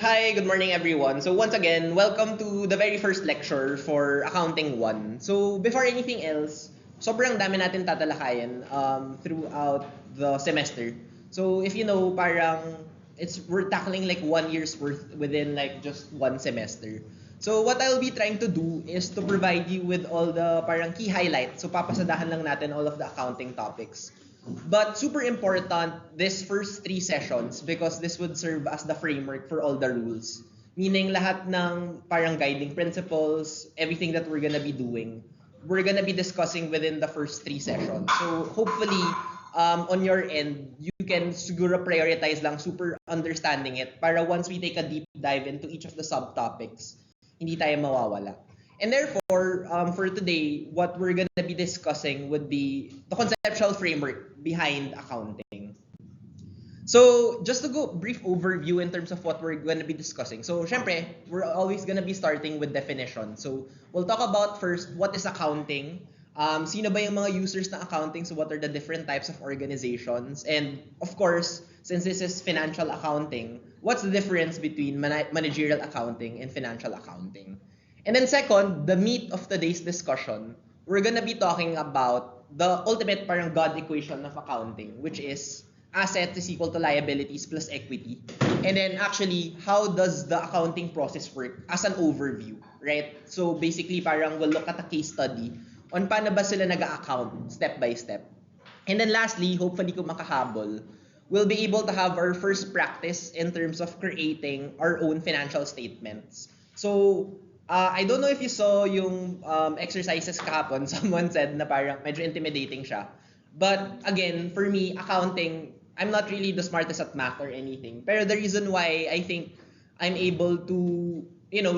Hi, good morning everyone. So once again, welcome to the very first lecture for Accounting 1. So before anything else, sobrang dami natin tatalakayin throughout the semester. So if you know, parang we're tackling like 1 year's worth within like just one semester. So what I'll be trying to do is to provide you with all the parang key highlights. So papasadahan lang natin all of the accounting topics. But super important this first three sessions because this would serve as the framework for all the rules. Meaning lahat ng parang guiding principles, everything that we're gonna be doing, we're gonna be discussing within the first three sessions. So hopefully, on your end, you can siguro prioritize lang super understanding it para once we take a deep dive into each of the subtopics, hindi tayo mawawala. And therefore, for today, what we're going to be discussing would be the conceptual framework behind accounting. So, just to go brief overview in terms of what we're going to be discussing. So, syempre, we're always going to be starting with definition. So, we'll talk about first what is accounting. Sino ba yung mga users ng accounting? So, what are the different types of organizations? And of course, since this is financial accounting, what's the difference between managerial accounting and financial accounting? And then second, the meat of today's discussion, we're gonna be talking about the ultimate parang God equation of accounting, which is assets is equal to liabilities plus equity. And then actually, how does the accounting process work as an overview, right? So basically, parang we'll look at a case study on paano ba sila nag-account step by step. And then lastly, hopefully kung makahabol, we'll be able to have our first practice in terms of creating our own financial statements. So, I don't know if you saw yung exercises kahapon. Someone said na parang medyo intimidating siya. But again, for me, accounting, I'm not really the smartest at math or anything. Pero the reason why I think I'm able to,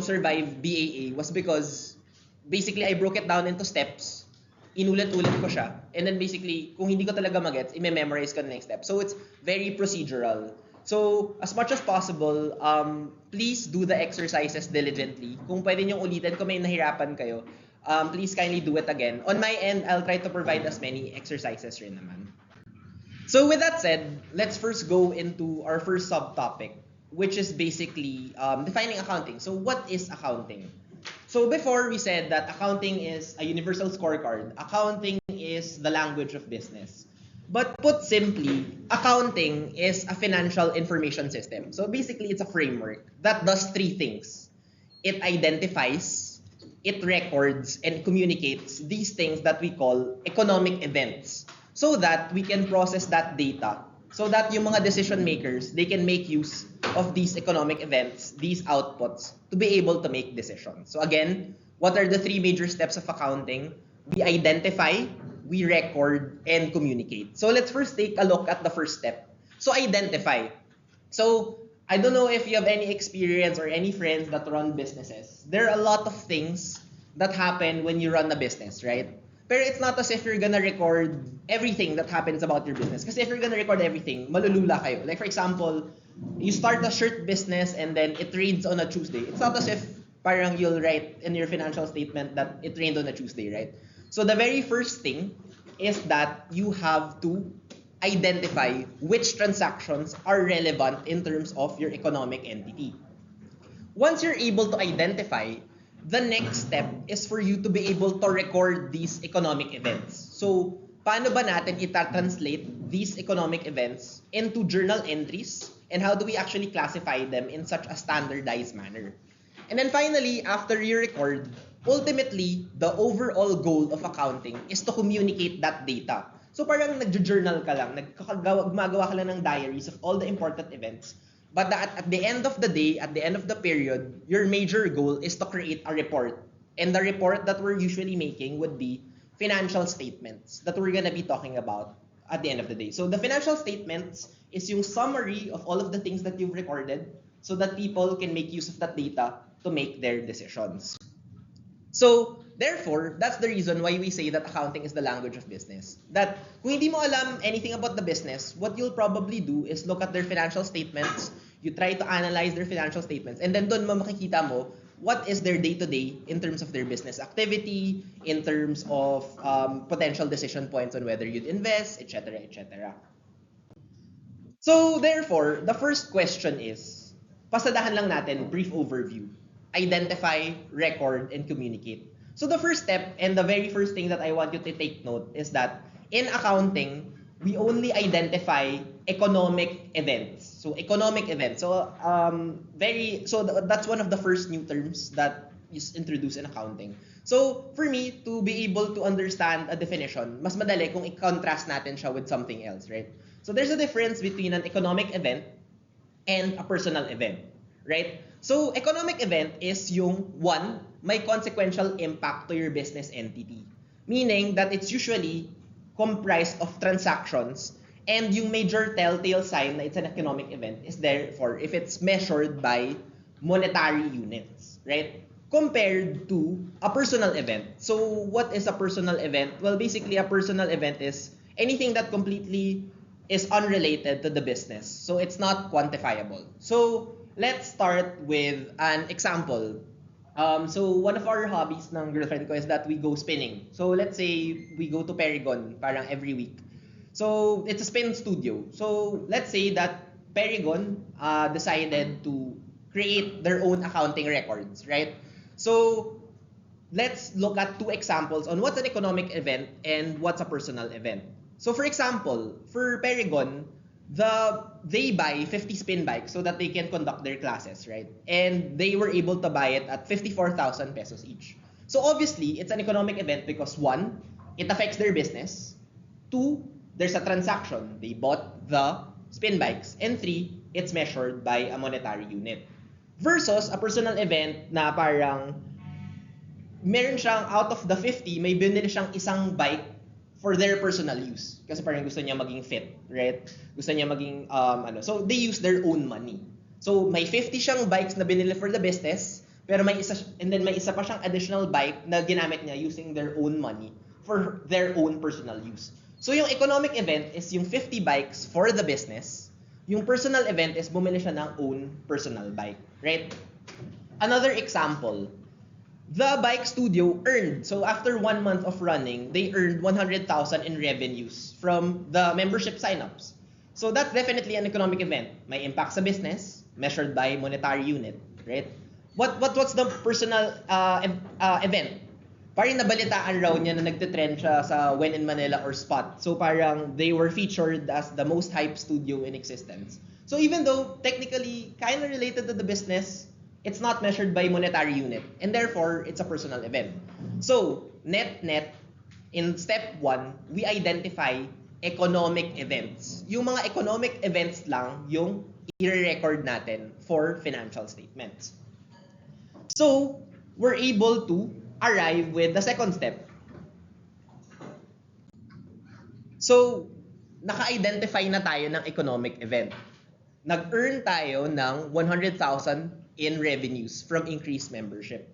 survive BAA was because basically I broke it down into steps. Inulit-ulit ko siya. And then basically, kung hindi ko talaga magets, i-memorize ko the next step. So it's very procedural. So, as much as possible, please do the exercises diligently. Kung pwede niyong ulitin, kung may nahirapan kayo, please kindly do it again. On my end, I'll try to provide as many exercises rin naman. So with that said, let's first go into our first subtopic, which is basically defining accounting. So what is accounting? So before we said that accounting is a universal scorecard. Accounting is the language of business. But put simply, accounting is a financial information system. So basically, it's a framework that does three things. It identifies, it records, and communicates these things that we call economic events so that we can process that data so that yung mga decision makers, they can make use of these economic events, these outputs, to be able to make decisions. So again, what are the three major steps of accounting? We identify, we record, and communicate. So let's first take a look at the first step. So identify. So I don't know if you have any experience or any friends that run businesses. There are a lot of things that happen when you run a business, right? Pero it's not as if you're gonna record everything that happens about your business. Kasi if you're gonna record everything, malulula kayo. Like for example, you start a shirt business and then it rains on a Tuesday. It's not as if parang you'll write in your financial statement that it rained on a Tuesday, right? So the very first thing is that you have to identify which transactions are relevant in terms of your economic entity. Once you're able to identify, the next step is for you to be able to record these economic events. So, paano ba natin ita-translate these economic events into journal entries and how do we actually classify them in such a standardized manner? And then finally, after you record, ultimately, the overall goal of accounting is to communicate that data. So parang nagjo-journal ka lang, gumagawa ka lang ng diaries of all the important events. But at the end of the day, at the end of the period, your major goal is to create a report. And the report that we're usually making would be financial statements that we're gonna be talking about at the end of the day. So the financial statements is yung summary of all of the things that you've recorded so that people can make use of that data to make their decisions. So, therefore, that's the reason why we say that accounting is the language of business. That kung hindi mo alam anything about the business, what you'll probably do is look at their financial statements, you try to analyze their financial statements, and then doon mo makikita mo what is their day-to-day in terms of their business activity, in terms of potential decision points on whether you'd invest, etc., etc. So, therefore, the first question is, pasadahan lang natin, brief overview. Identify, record, and communicate. So the first step and the very first thing that I want you to take note is that in accounting, we only identify economic events. So economic events. So that's one of the first new terms that is introduced in accounting. So for me to be able to understand a definition, mas madali kung i-contrast natin siya with something else, right? So there's a difference between an economic event and a personal event, right? So economic event is yung one, may consequential impact to your business entity. Meaning that it's usually comprised of transactions and yung major telltale sign na it's an economic event is therefore if it's measured by monetary units, right? Compared to a personal event. So what is a personal event? Well, basically a personal event is anything that completely is unrelated to the business. So it's not quantifiable. So let's start with an example. So one of our hobbies ng girlfriend ko is that we go spinning. So let's say we go to Perigon parang every week. So it's a spin studio. So let's say that Perigon decided to create their own accounting records, right? So let's look at two examples on what's an economic event and what's a personal event. So for example, for Perigon, they buy 50 spin bikes so that they can conduct their classes, right? And they were able to buy it at 54,000 pesos each. So obviously, it's an economic event because one, it affects their business. Two, there's a transaction. They bought the spin bikes. And three, it's measured by a monetary unit. Versus a personal event na parang meron siyang out of the 50, may binili siyang isang bike for their personal use. Kasi parang gusto niya maging fit, right? Gusto niya maging, So, they use their own money. So, may 50 siyang bikes na binili for the business, pero may isa pa siyang additional bike na ginamit niya using their own money for their own personal use. So, yung economic event is yung 50 bikes for the business. Yung personal event is bumili siya ng own personal bike, right? Another example, the bike studio earned, so after 1 month of running, they earned 100,000 in revenues from the membership signups. So that's definitely an economic event. May impact sa business, measured by monetary unit, right? What's the personal event? Parang nabalitaan raw niya na nagtitrend siya sa When in Manila or Spot. So parang they were featured as the most hyped studio in existence. So even though technically kind of related to the business, it's not measured by monetary unit, and therefore, it's a personal event. So, net, in step 1, we identify economic events. Yung mga economic events lang yung i-record natin for financial statements. So, we're able to arrive with the second step. So, naka-identify na tayo ng economic event. Nag-earn tayo ng 100,000 in revenues from increased membership.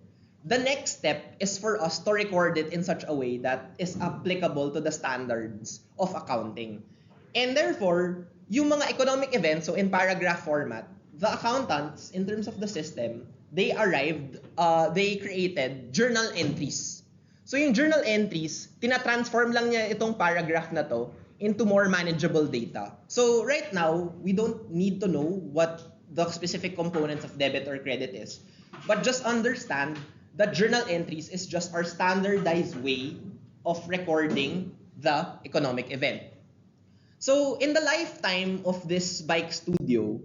The next step is for us to record it in such a way that is applicable to the standards of accounting. And therefore, yung mga economic events, so in paragraph format, the accountants, in terms of the system, they created journal entries. So yung journal entries, tina-transform lang niya itong paragraph na to into more manageable data. So right now, we don't need to know what the specific components of debit or credit is. But just understand that journal entries is just our standardized way of recording the economic event. So in the lifetime of this bike studio,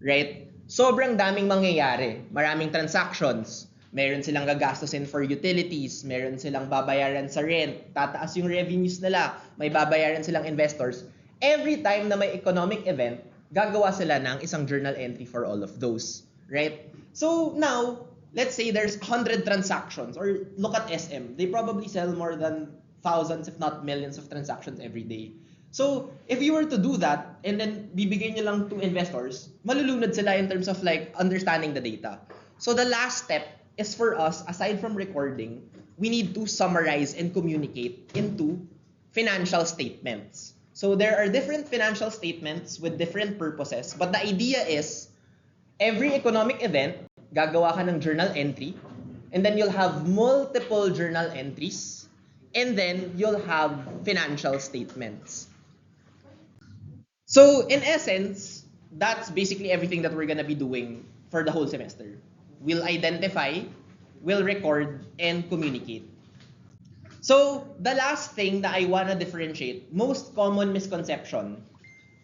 right, sobrang daming mangyayari. Maraming transactions. Meron silang gagastusin for utilities, meron silang babayaran sa rent, tataas yung revenues nila, may babayaran silang investors. Every time na may economic event, gagawa sila ng isang journal entry for all of those, right? So now, let's say there's 100 transactions, or look at SM. They probably sell more than thousands, if not millions of transactions every day. So, if you were to do that, and then bibigay nyo lang to investors, malulunod sila in terms of like understanding the data. So the last step is for us, aside from recording, we need to summarize and communicate into financial statements. So there are different financial statements with different purposes, but the idea is every economic event, gagawa ka ng journal entry, and then you'll have multiple journal entries, and then you'll have financial statements. So in essence, that's basically everything that we're gonna be doing for the whole semester. We'll identify, we'll record, and communicate. So, the last thing that I wanna differentiate, most common misconception,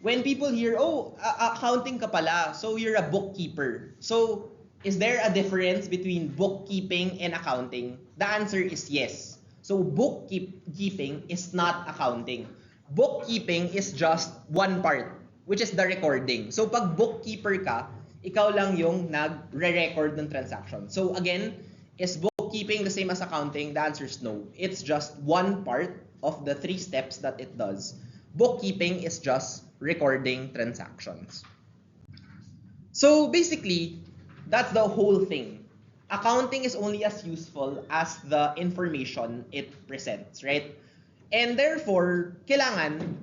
when people hear, oh, accounting ka pala, so you're a bookkeeper. So, is there a difference between bookkeeping and accounting? The answer is yes. So, bookkeeping is not accounting. Bookkeeping is just one part, which is the recording. So, pag bookkeeper ka, ikaw lang yung nagre-record ng transaction. So, again, is bookkeeping the same as accounting? The answer is no. It's just one part of the 3 steps that it does. Bookkeeping is just recording transactions. So basically, that's the whole thing. Accounting is only as useful as the information it presents, right? And therefore, kailangan,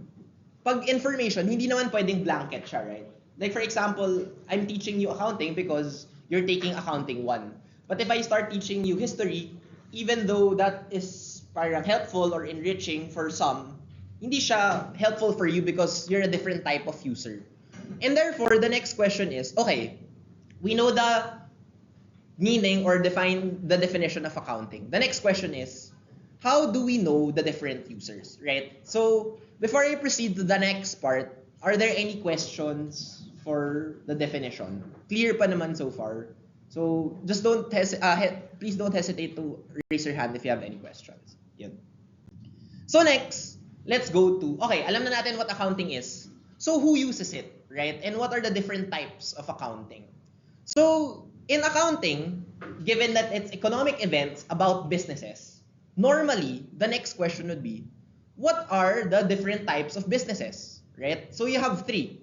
pag information, hindi naman pwedeng blanket siya, right? Like for example, I'm teaching you accounting because you're taking accounting 1. But if I start teaching you history, even though that is parang helpful or enriching for some, hindi siya helpful for you because you're a different type of user. And therefore, the next question is, okay, we know the meaning or define the definition of accounting. The next question is, how do we know the different users, right? So, before I proceed to the next part, are there any questions for the definition? Clear pa naman so far. So, just please don't hesitate to raise your hand if you have any questions. Yun. So next, let's go to, okay, alam na natin what accounting is. So who uses it, right? And what are the different types of accounting? So in accounting, given that it's economic events about businesses, normally the next question would be, what are the different types of businesses, right? So you have 3.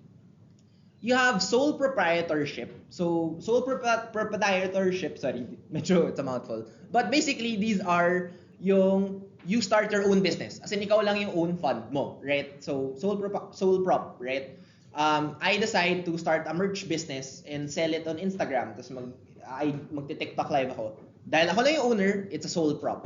You have sole proprietorship. So sole proprietorship, sorry, medyo it's a mouthful. But basically, these are yung you start your own business. As in, ikaw lang yung own fund mo, right? So sole prop, right? I decide to start a merch business and sell it on Instagram. Tapos magti-TikTok live ako. Dahil ako lang yung owner, it's a sole prop.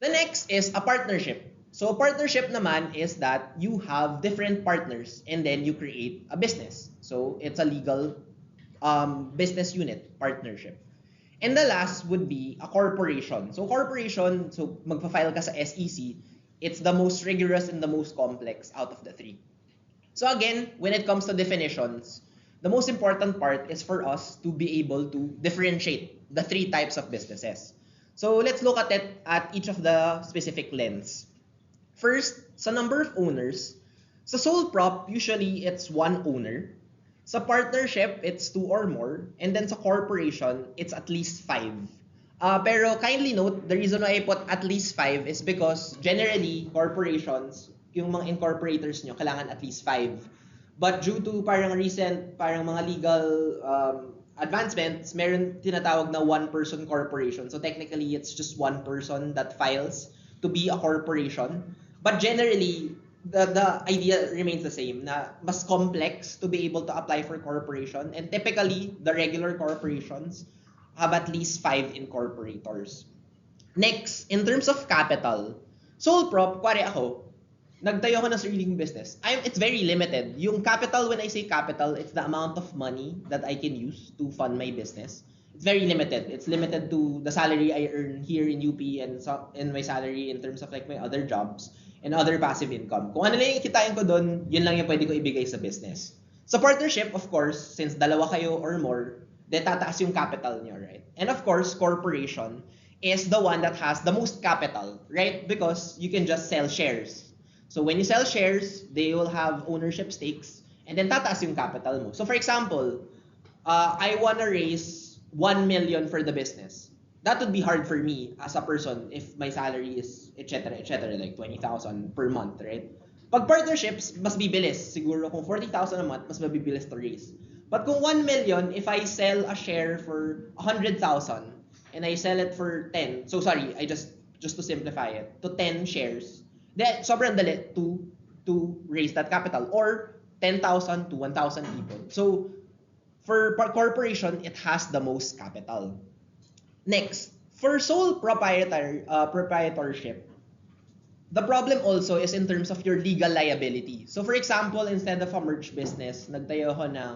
The next is a partnership. So a partnership naman is that you have different partners and then you create a business. So it's a legal business unit partnership. And the last would be a corporation. So corporation, so magpa-file ka sa SEC, it's the most rigorous and the most complex out of the 3. So again, when it comes to definitions, the most important part is for us to be able to differentiate the 3 types of businesses. So let's look at it at each of the specific lens. First, sa number of owners, sa sole prop, usually it's 1 owner. Sa partnership, it's 2 or more. And then sa corporation, it's at least 5. Pero kindly note, the reason why I put at least 5 is because generally, corporations, yung mga incorporators nyo, kailangan at least 5. But due to parang recent, parang mga legal advancements, meron tinatawag na one-person corporation. So technically, it's just one person that files to be a corporation. But generally, the idea remains the same, na mas complex to be able to apply for corporation. And typically, the regular corporations have at least 5 incorporators. Next, in terms of capital, sole prop, kuwari ako, nagtayo ako ng sariling business. It's very limited. Yung capital, when I say capital, it's the amount of money that I can use to fund my business. It's very limited. It's limited to the salary I earn here in UP and my salary in terms of like my other jobs and other passive income. Kung ano lang yung kitain ko doon, yun lang yung pwede ko ibigay sa business. Sa partnership, of course, since dalawa kayo or more, then tataas yung capital nyo, right? And of course, corporation is the one that has the most capital, right? Because you can just sell shares. So when you sell shares, they will have ownership stakes and then tataas yung capital mo. So for example, I wanna raise 1 million for the business. That would be hard for me as a person if my salary is etc. like 20,000 per month, right? Pag partnerships, mas bibilis. Siguro kung 40,000 a month, mas mabibilis to raise. But kung 1 million, if I sell a share for 100,000 and I sell it for 10, so sorry, I just to simplify it, to 10 shares, then sobrang dali to raise that capital, or 10,000 to 1,000 people. So for corporation, it has the most capital. Next, for sole proprietorship, The problem also is in terms of your legal liability. So for example, instead of a merch business, nagtayo ako ng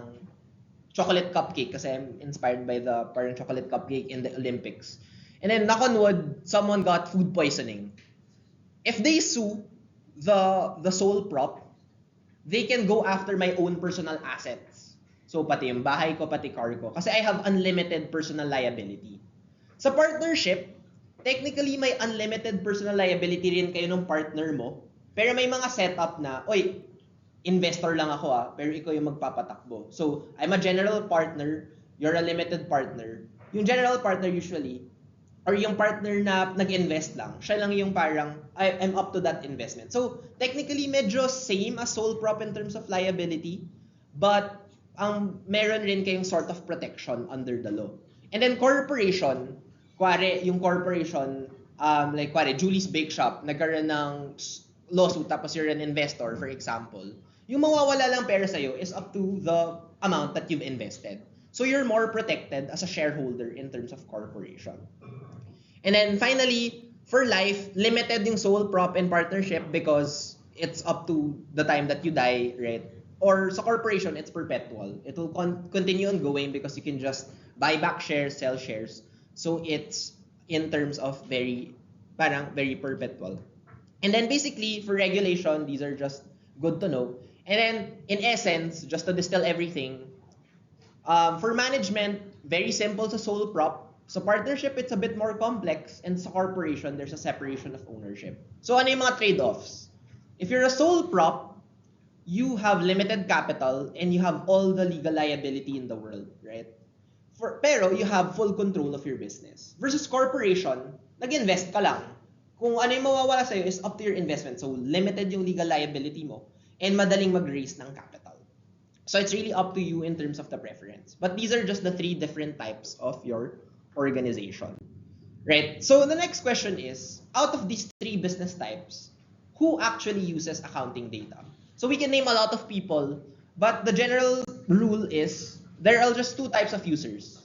chocolate cupcake kasi I'm inspired by the parang chocolate cupcake in the Olympics. And then knock on wood, someone got food poisoning. If they sue the sole prop, they can go after my own personal assets. So pati yung bahay ko, pati car ko. Kasi I have unlimited personal liability. Sa partnership, technically may unlimited personal liability rin kayo ng partner mo. Pero may mga setup na, oy, investor lang ako pero ikaw yung magpapatakbo. So, I'm a general partner, you're a limited partner. Yung general partner usually, or yung partner na nag-invest lang, siya lang yung parang, I'm up to that investment. So, technically, medyo same as sole prop in terms of liability, but meron rin kayong sort of protection under the law. And then corporation, yung corporation, like Julie's Bake Shop, nagkaroon ng lawsuit tapos you're an investor, for example, yung mawawala lang pera sa'yo is up to the amount that you've invested. So you're more protected as a shareholder in terms of corporation. And then finally, for life, limited yung sole prop and partnership because it's up to the time that you die, right? Or sa corporation, it's perpetual. It will continue on going because you can just buy back shares, sell shares. So it's in terms of very perpetual. And then basically, for regulation, these are just good to know. And then, in essence, just to distill everything, for management, very simple sa sole prop. So partnership, it's a bit more complex. And sa corporation, there's a separation of ownership. So ano yung mga trade-offs? If you're a sole prop, you have limited capital and you have all the legal liability in the world, right? Pero you have full control of your business. Versus corporation, nag-invest ka lang. Kung ano yung mawawala sa'yo is up to your investment. So limited yung legal liability mo and madaling mag-raise ng capital. So it's really up to you in terms of the preference. But these are just the 3 different types of your organization. Right? So the next question is, out of these 3 business types, who actually uses accounting data? So we can name a lot of people, but the general rule is there are just 2 types of users.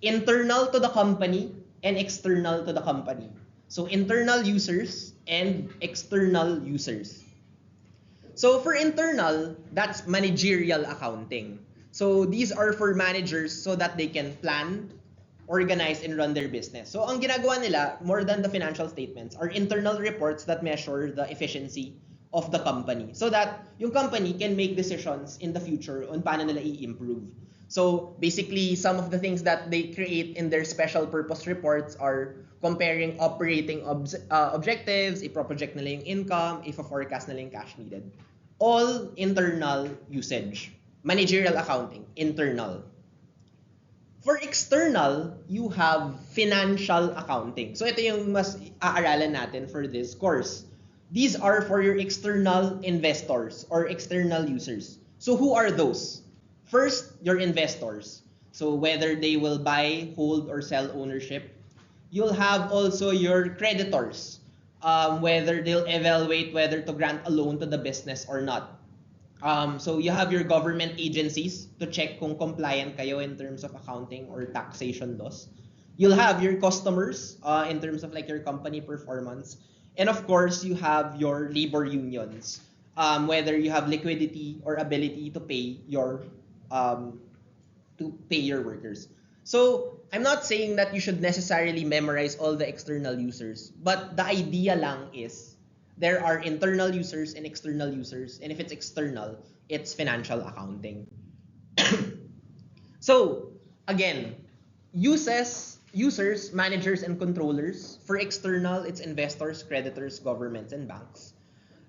Internal to the company and external to the company. So internal users and external users. So for internal, that's managerial accounting. So these are for managers so that they can plan, organize, and run their business. So ang ginagawa nila, more than the financial statements, are internal reports that measure the efficiency of the company so that yung company can make decisions in the future on paano nila i-improve. So basically, some of the things that they create in their special purpose reports are comparing operating objectives, i-project nila yung income, i-forecast nila yung cash needed. All internal usage. Managerial accounting, internal. For external, you have financial accounting. So ito yung mas aaralan natin for this course. These are for your external investors or external users. So who are those? First, your investors. So whether they will buy, hold, or sell ownership. You'll have also your creditors. Whether they'll evaluate whether to grant a loan to the business or not. So you have your government agencies to check kung compliant kayo in terms of accounting or taxation laws. You'll have your customers in terms of like your company performance. And of course, you have your labor unions, whether you have liquidity or ability to pay your workers. So I'm not saying that you should necessarily memorize all the external users, but the idea lang is there are internal users and external users, and if it's external, it's financial accounting. So again, users, managers, and controllers. For external, it's investors, creditors, governments, and banks.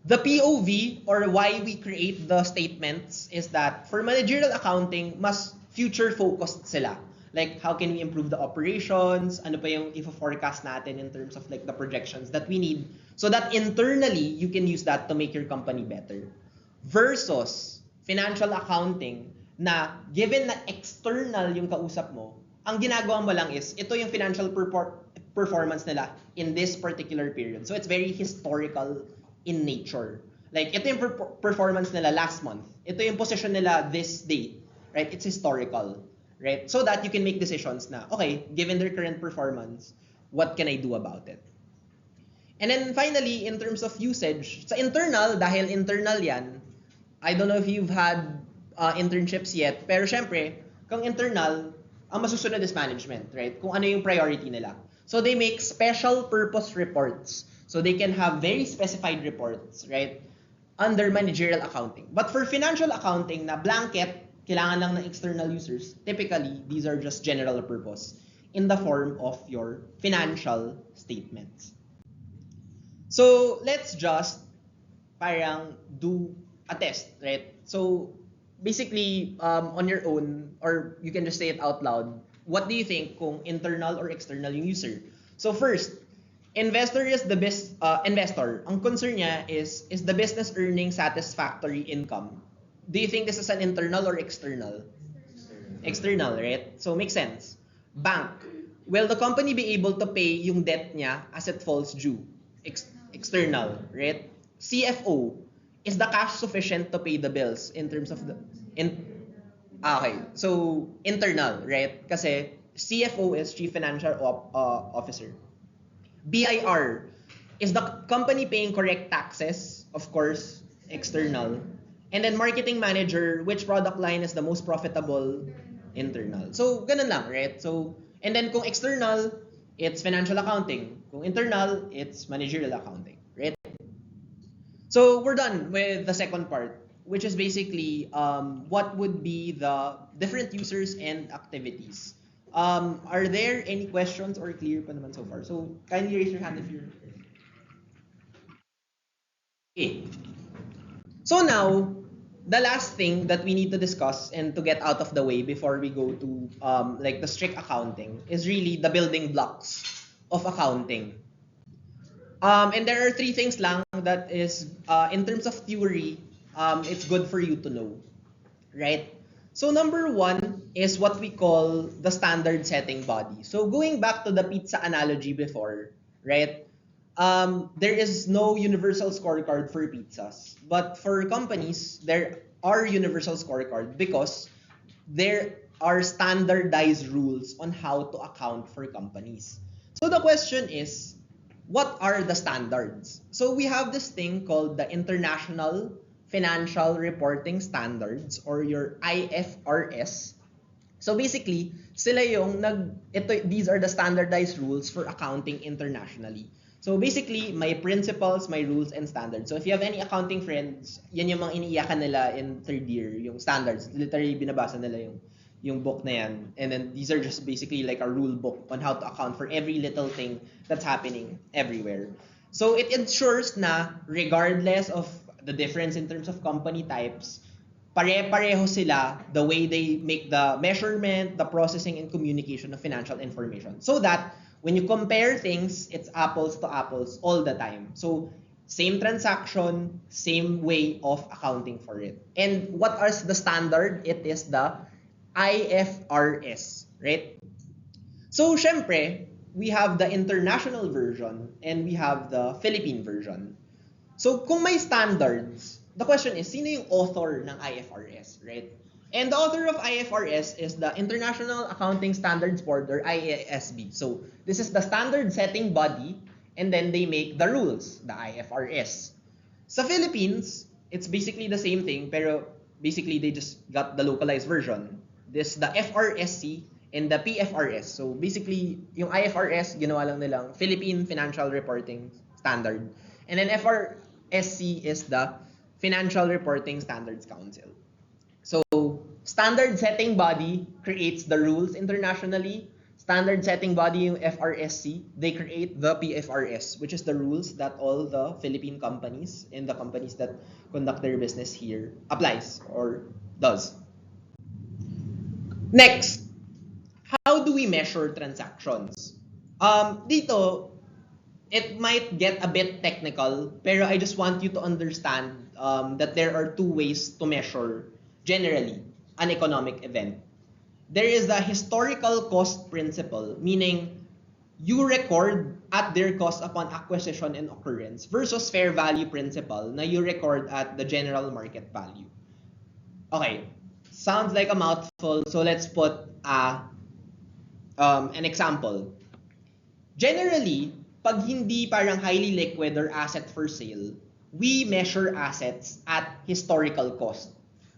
The POV, or why we create the statements, is that for managerial accounting, mas future-focused sila. Like, how can we improve the operations? Ano pa yung i-forecast natin in terms of like the projections that we need so that internally, you can use that to make your company better. Versus financial accounting na given na external yung kausap mo, ang ginagawa mo lang is, ito yung financial performance nila in this particular period. So it's very historical in nature. Like, ito yung performance nila last month. Ito yung position nila this date. Right? It's historical. Right? So that you can make decisions na, okay, given their current performance, what can I do about it? And then finally, in terms of usage, sa internal, dahil internal yan, I don't know if you've had internships yet, pero syempre, kung internal, ang masusunod is management, right? Kung ano yung priority nila. So they make special purpose reports. So they can have very specified reports, right? Under managerial accounting. But for financial accounting na blanket, kailangan lang ng external users, typically, these are just general purpose in the form of your financial statements. So let's just parang do a test, right? So basically, on your own, or you can just say it out loud, what do you think kung internal or external yung user? So first, investor is the best investor. Ang concern niya is the business earning satisfactory income? Do you think this is an internal or external? External, right? So makes sense. Bank, will the company be able to pay yung debt niya as it falls due? External, right? CFO, is the cash sufficient to pay the bills in terms of okay, so internal, right? Kasi CFO is Chief Financial Officer. BIR, is the company paying correct taxes? Of course, external. And then marketing manager, which product line is the most profitable? Internal. So ganun lang, right? So, and then kung external, it's financial accounting. Kung internal, it's managerial accounting, right? So we're done with the second part, which is basically what would be the different users and activities. Are there any questions or clear pa naman so far? So kindly raise your hand if you're... Okay. So now, the last thing that we need to discuss and to get out of the way before we go to like the strict accounting is really the building blocks of accounting. And there are three things lang that is, in terms of theory, it's good for you to know, right? So number one is what we call the standard setting body. So going back to the pizza analogy before, right? There is no universal scorecard for pizzas. But for companies, there are universal scorecard because there are standardized rules on how to account for companies. So the question is, what are the standards? So we have this thing called the International Financial Reporting Standards, or your IFRS. So basically, sila yung these are the standardized rules for accounting internationally. So basically, my principles, my rules, and standards. So if you have any accounting friends, yan yung mga iniiyakan nila in third year, yung standards. Literally, binabasa nila yung book na yan. And then these are just basically like a rule book on how to account for every little thing that's happening everywhere. So it ensures na regardless of the difference in terms of company types, pare-pareho sila the way they make the measurement, the processing, and communication of financial information. So that when you compare things, it's apples to apples all the time. So same transaction, same way of accounting for it. And what is the standard? It is the IFRS, right? So syempre, we have the international version and we have the Philippine version. So kung may standards, the question is, sino yung author ng IFRS, right? And the author of IFRS is the International Accounting Standards Board, or IASB. So this is the standard setting body, and then they make the rules, the IFRS. Sa Philippines, it's basically the same thing, pero basically they just got the localized version. This the FRSC and the PFRS. So basically, yung IFRS, ginawa lang nilang Philippine Financial Reporting Standard. And then FRSC is the Financial Reporting Standards Council. So, standard setting body creates the rules internationally. Standard setting body yung FRSC, they create the PFRS, which is the rules that all the Philippine companies and the companies that conduct their business here applies or does. Next, how do we measure transactions? Dito, it might get a bit technical, pero I just want you to understand that there are two ways to measure generally an economic event. There is the historical cost principle, meaning you record at their cost upon acquisition and occurrence, versus fair value principle na you record at the general market value. Okay, sounds like a mouthful, so let's put an example. Generally, pag hindi parang highly liquid or asset for sale, we measure assets at historical cost.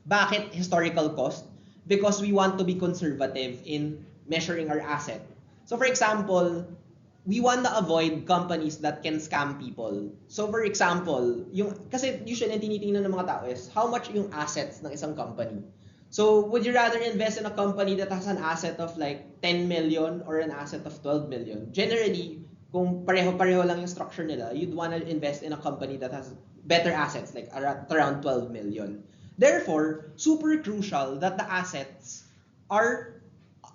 Bakit historical cost? Because we want to be conservative in measuring our asset. So for example, we want to avoid companies that can scam people. So for example, kasi usually ang tinitingnan ng mga tao is how much yung assets ng isang company. So would you rather invest in a company that has an asset of like 10 million or an asset of 12 million? Generally, kung pareho-pareho lang yung structure nila, you'd want to invest in a company that has better assets, like around 12 million. Therefore, super crucial that the assets are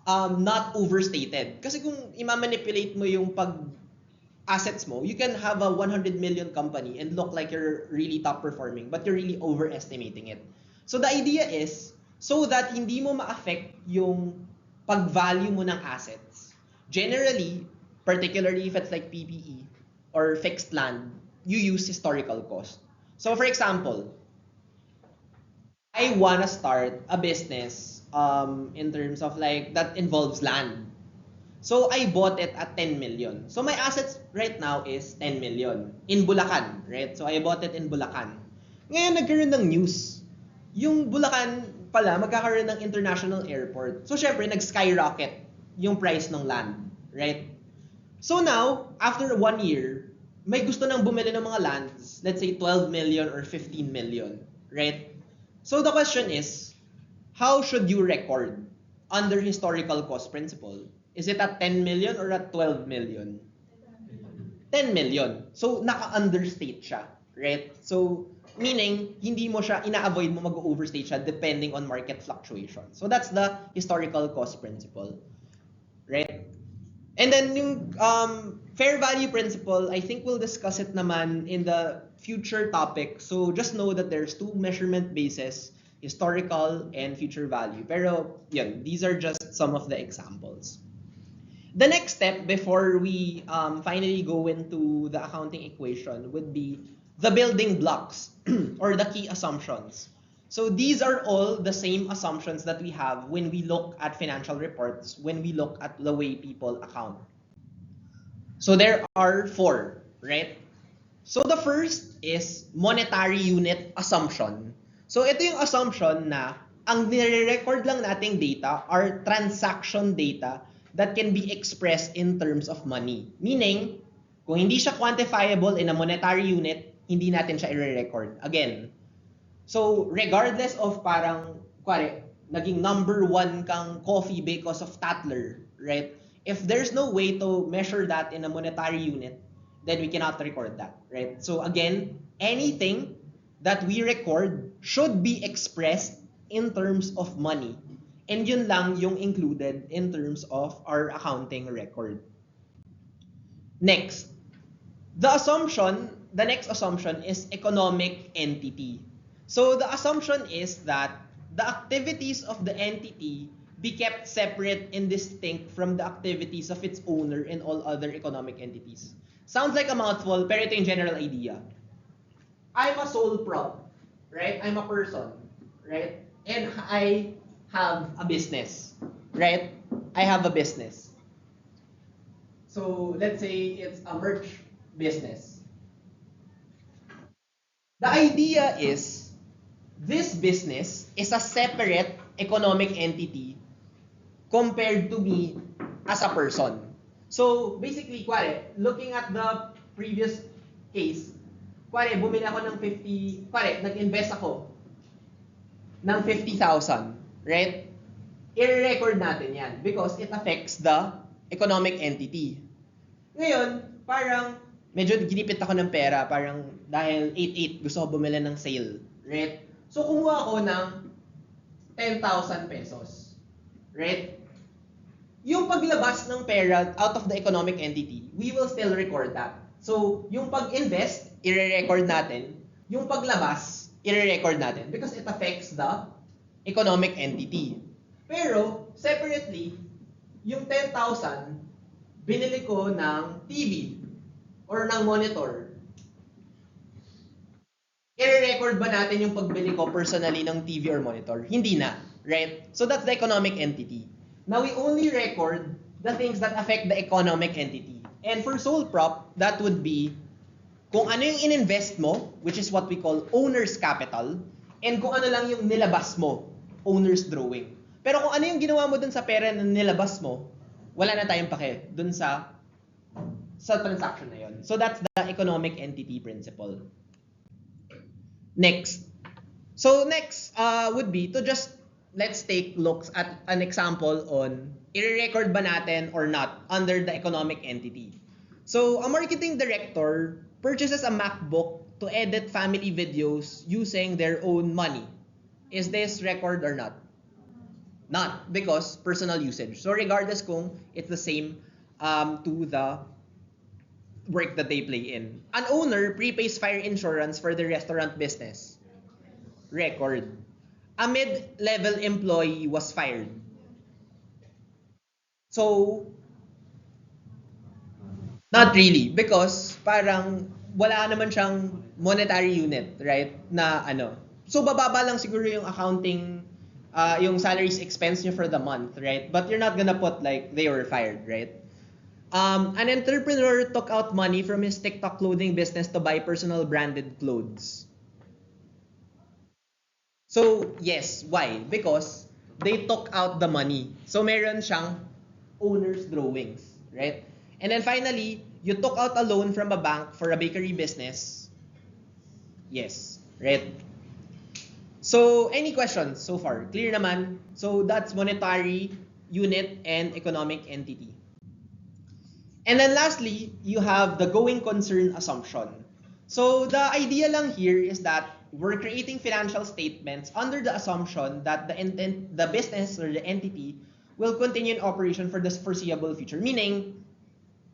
not overstated. Kasi kung i-manipulate mo yung assets mo, you can have a 100 million company and look like you're really top performing, but you're really overestimating it. So the idea is, so that hindi mo ma-affect yung pag-value mo ng assets. Generally, particularly if it's like PPE or fixed land, you use historical cost. So for example, I wanna start a business in terms of like that involves land. So I bought it at 10 million. So my assets right now is 10 million in Bulacan, right? So I bought it in Bulacan. Ngayon nagkaroon ng news. Yung Bulacan pala magkakaroon ng international airport. So syempre nag-skyrocket yung price ng land, right? So now, after 1 year, may gusto nang bumili ng mga lands, let's say 12 million or 15 million, right? So the question is, how should you record under historical cost principle? Is it at 10 million or at 12 million? 10 million. So naka-understate siya, right? So meaning hindi mo siya ina-avoid mo mag-overstate siya depending on market fluctuation. So that's the historical cost principle, right? And then yung fair value principle, I think we'll discuss it naman in the future topic. So just know that there's two measurement bases, historical and future value. Pero yun, these are just some of the examples. The next step before we finally go into the accounting equation would be the building blocks or the key assumptions. So these are all the same assumptions that we have when we look at financial reports, when we look at the way people account. So there are 4, right? So the first is monetary unit assumption. So ito yung assumption na ang nire-record lang nating data are transaction data that can be expressed in terms of money. Meaning, kung hindi siya quantifiable in a monetary unit, hindi natin siya i-record. Again, so regardless of parang, kuwari, naging number 1 kang coffee because of Tatler, right? If there's no way to measure that in a monetary unit, then we cannot record that, right? So again, anything that we record should be expressed in terms of money. And yun lang yung included in terms of our accounting record. Next, the next assumption is economic entity. So the assumption is that the activities of the entity be kept separate and distinct from the activities of its owner and all other economic entities. Sounds like a mouthful, pero ito yung general idea. I'm a sole prop, right? I'm a person, right? And I have a business, right? I have a business. So let's say it's a merch business. The idea is this business is a separate economic entity compared to me as a person. So basically, kuwari, looking at the previous case, kuwari, bumili ako ng nag-invest ako ng 50,000, right? I-record natin yan because it affects the economic entity. Ngayon, parang medyo ginipit ako ng pera, parang dahil 8-8 gusto ko bumili ng sale, right? So kumuha ako ng 10,000 pesos, right? Yung paglabas ng pera out of the economic entity, we will still record that. So, yung pag-invest, i-record natin. Yung paglabas, i-record natin because it affects the economic entity. Pero, separately, yung 10,000, binili ko ng TV or ng monitor. I-record ba natin yung pagbili ko personally ng TV or monitor? Hindi na, right? So, that's the economic entity. Now, we only record the things that affect the economic entity. And for sole prop, that would be kung ano yung ininvest mo, which is what we call owner's capital, and kung ano lang yung nilabas mo, owner's drawing. Pero kung ano yung ginawa mo dun sa pera na nilabas mo, wala na tayong pake dun sa transaction na yun. So that's the economic entity principle. Next. So next would be to just let's take looks at an example on i-record ba natin or not under the economic entity. So a marketing director purchases a MacBook to edit family videos using their own money. Is this record or not? Not, because personal usage. So regardless kung it's the same to the work that they play in. An owner prepays fire insurance for the restaurant business. Record. A mid-level employee was fired. So, not really, because parang wala naman siyang monetary unit, right? Na ano. So bababa lang siguro yung accounting, yung salaries expense niyo for the month, right? But you're not gonna put like they were fired, right? An entrepreneur took out money from his TikTok clothing business to buy personal branded clothes. So, yes. Why? Because they took out the money. So, meron siyang owner's drawings, right? And then finally, you took out a loan from a bank for a bakery business. Yes, right? So, any questions so far? Clear naman? So, that's monetary unit and economic entity. And then lastly, you have the going concern assumption. So the idea lang here is that we're creating financial statements under the assumption that the business or the entity will continue in operation for the foreseeable future. Meaning,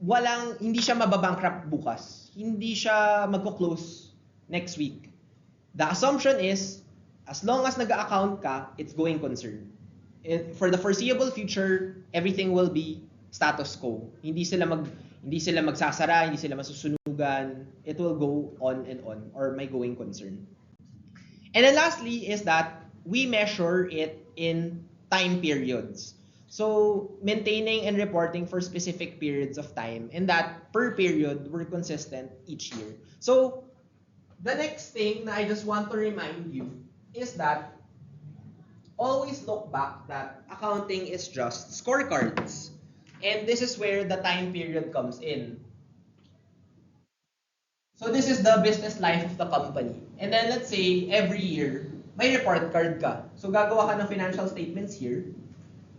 hindi siya mababankrupt bukas. Hindi siya magko-close next week. The assumption is, as long as nag-account ka, it's going concern. For the foreseeable future, everything will be status quo. Hindi sila magsasara, hindi sila masusunugan. It will go on and on, or may going concern. And then lastly is that we measure it in time periods. So maintaining and reporting for specific periods of time, and that per period we're consistent each year. So the next thing that I just want to remind you is that always look back that accounting is just scorecards. And this is where the time period comes in. So this is the business life of the company. And then let's say every year, may report card ka. So gagawa ka ng financial statements here.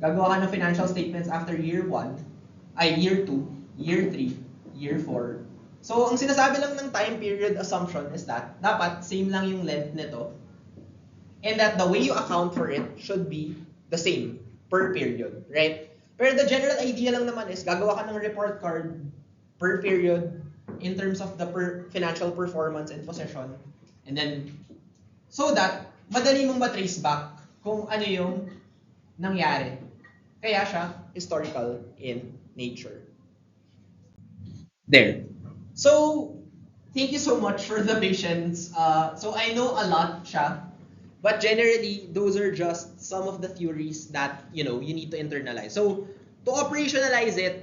Gagawa ka ng financial statements after year 1, year 2, year 3, year 4. So ang sinasabi lang ng time period assumption is that dapat same lang yung length nito. And that the way you account for it should be the same per period, right? Pero the general idea lang naman is gagawa ka ng report card per period in terms of the financial performance and possession. And then, so that madali mong matrace back kung ano yung nangyari. Kaya siya historical in nature. There. So, thank you so much for the patience. So I know a lot siya. But generally, those are just some of the theories that you need to internalize. So to operationalize it,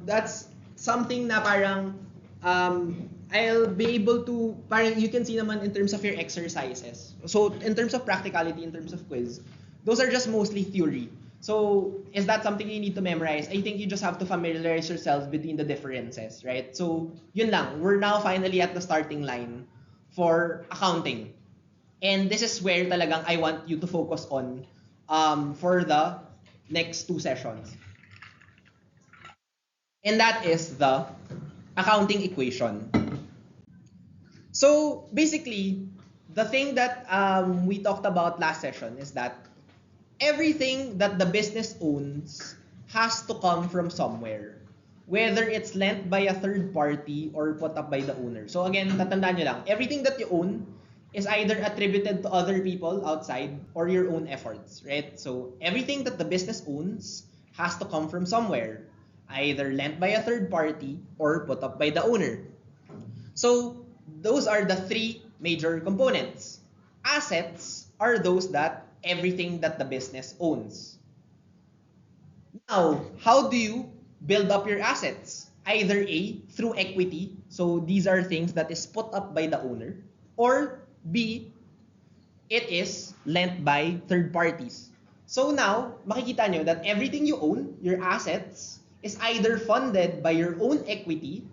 that's something na parang I'll be able to parang you can see naman in terms of your exercises. So in terms of practicality, in terms of quiz, those are just mostly theory. So is that something you need to memorize? I think you just have to familiarize yourself between the differences, right? So yun lang. We're now finally at the starting line for accounting. And this is where talagang I want you to focus on for the next 2 sessions. And that is the accounting equation. So basically, the thing that we talked about last session is that everything that the business owns has to come from somewhere. Whether it's lent by a third party or put up by the owner. So again, tatandaan nyo lang, everything that you own is either attributed to other people outside or your own efforts, right? So everything that the business owns has to come from somewhere, either lent by a third party or put up by the owner. So those are the 3 major components. Assets are those that everything that the business owns. Now, how do you build up your assets? either A, through equity, so these are things that is put up by the owner, or B, it is lent by third parties. So now, makikita nyo that everything you own, your assets, is either funded by your own equity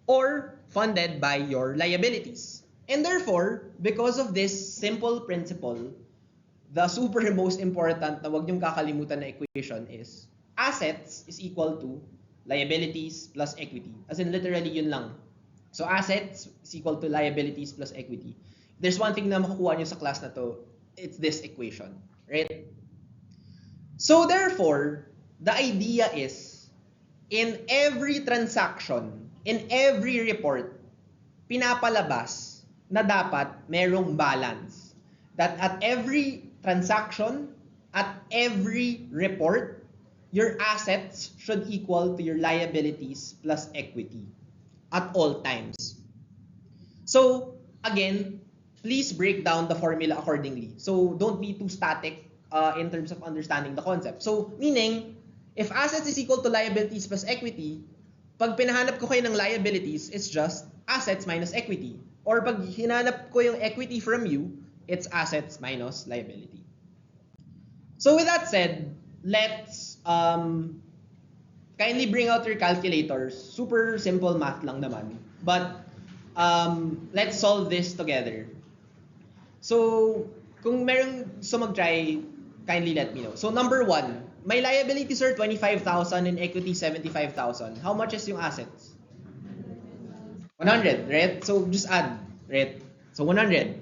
or funded by your liabilities. And therefore, because of this simple principle, the super most important na wag niyong kakalimutan na equation is assets is equal to liabilities plus equity. As in literally yun lang. So assets is equal to liabilities plus equity. There's one thing na makukuha niyo sa class na to, it's this equation, right? So therefore, the idea is in every transaction, in every report, pinapalabas na dapat merong balance. That at every transaction, at every report, your assets should equal to your liabilities plus equity at all times. So, again, please break down the formula accordingly. So, don't be too static in terms of understanding the concept. So, meaning, if assets is equal to liabilities plus equity, pag pinahanap ko kayo ng liabilities, it's just assets minus equity. Or pag hinanap ko yung equity from you, it's assets minus liability. So with that said, let's kindly bring out your calculators. Super simple math lang naman. But let's solve this together. So kung merong gusto mag-try, kindly let me know. So number 1, my liabilities are 25,000 and equity 75,000. How much is yung assets? 100, right? So just add, right? So 100.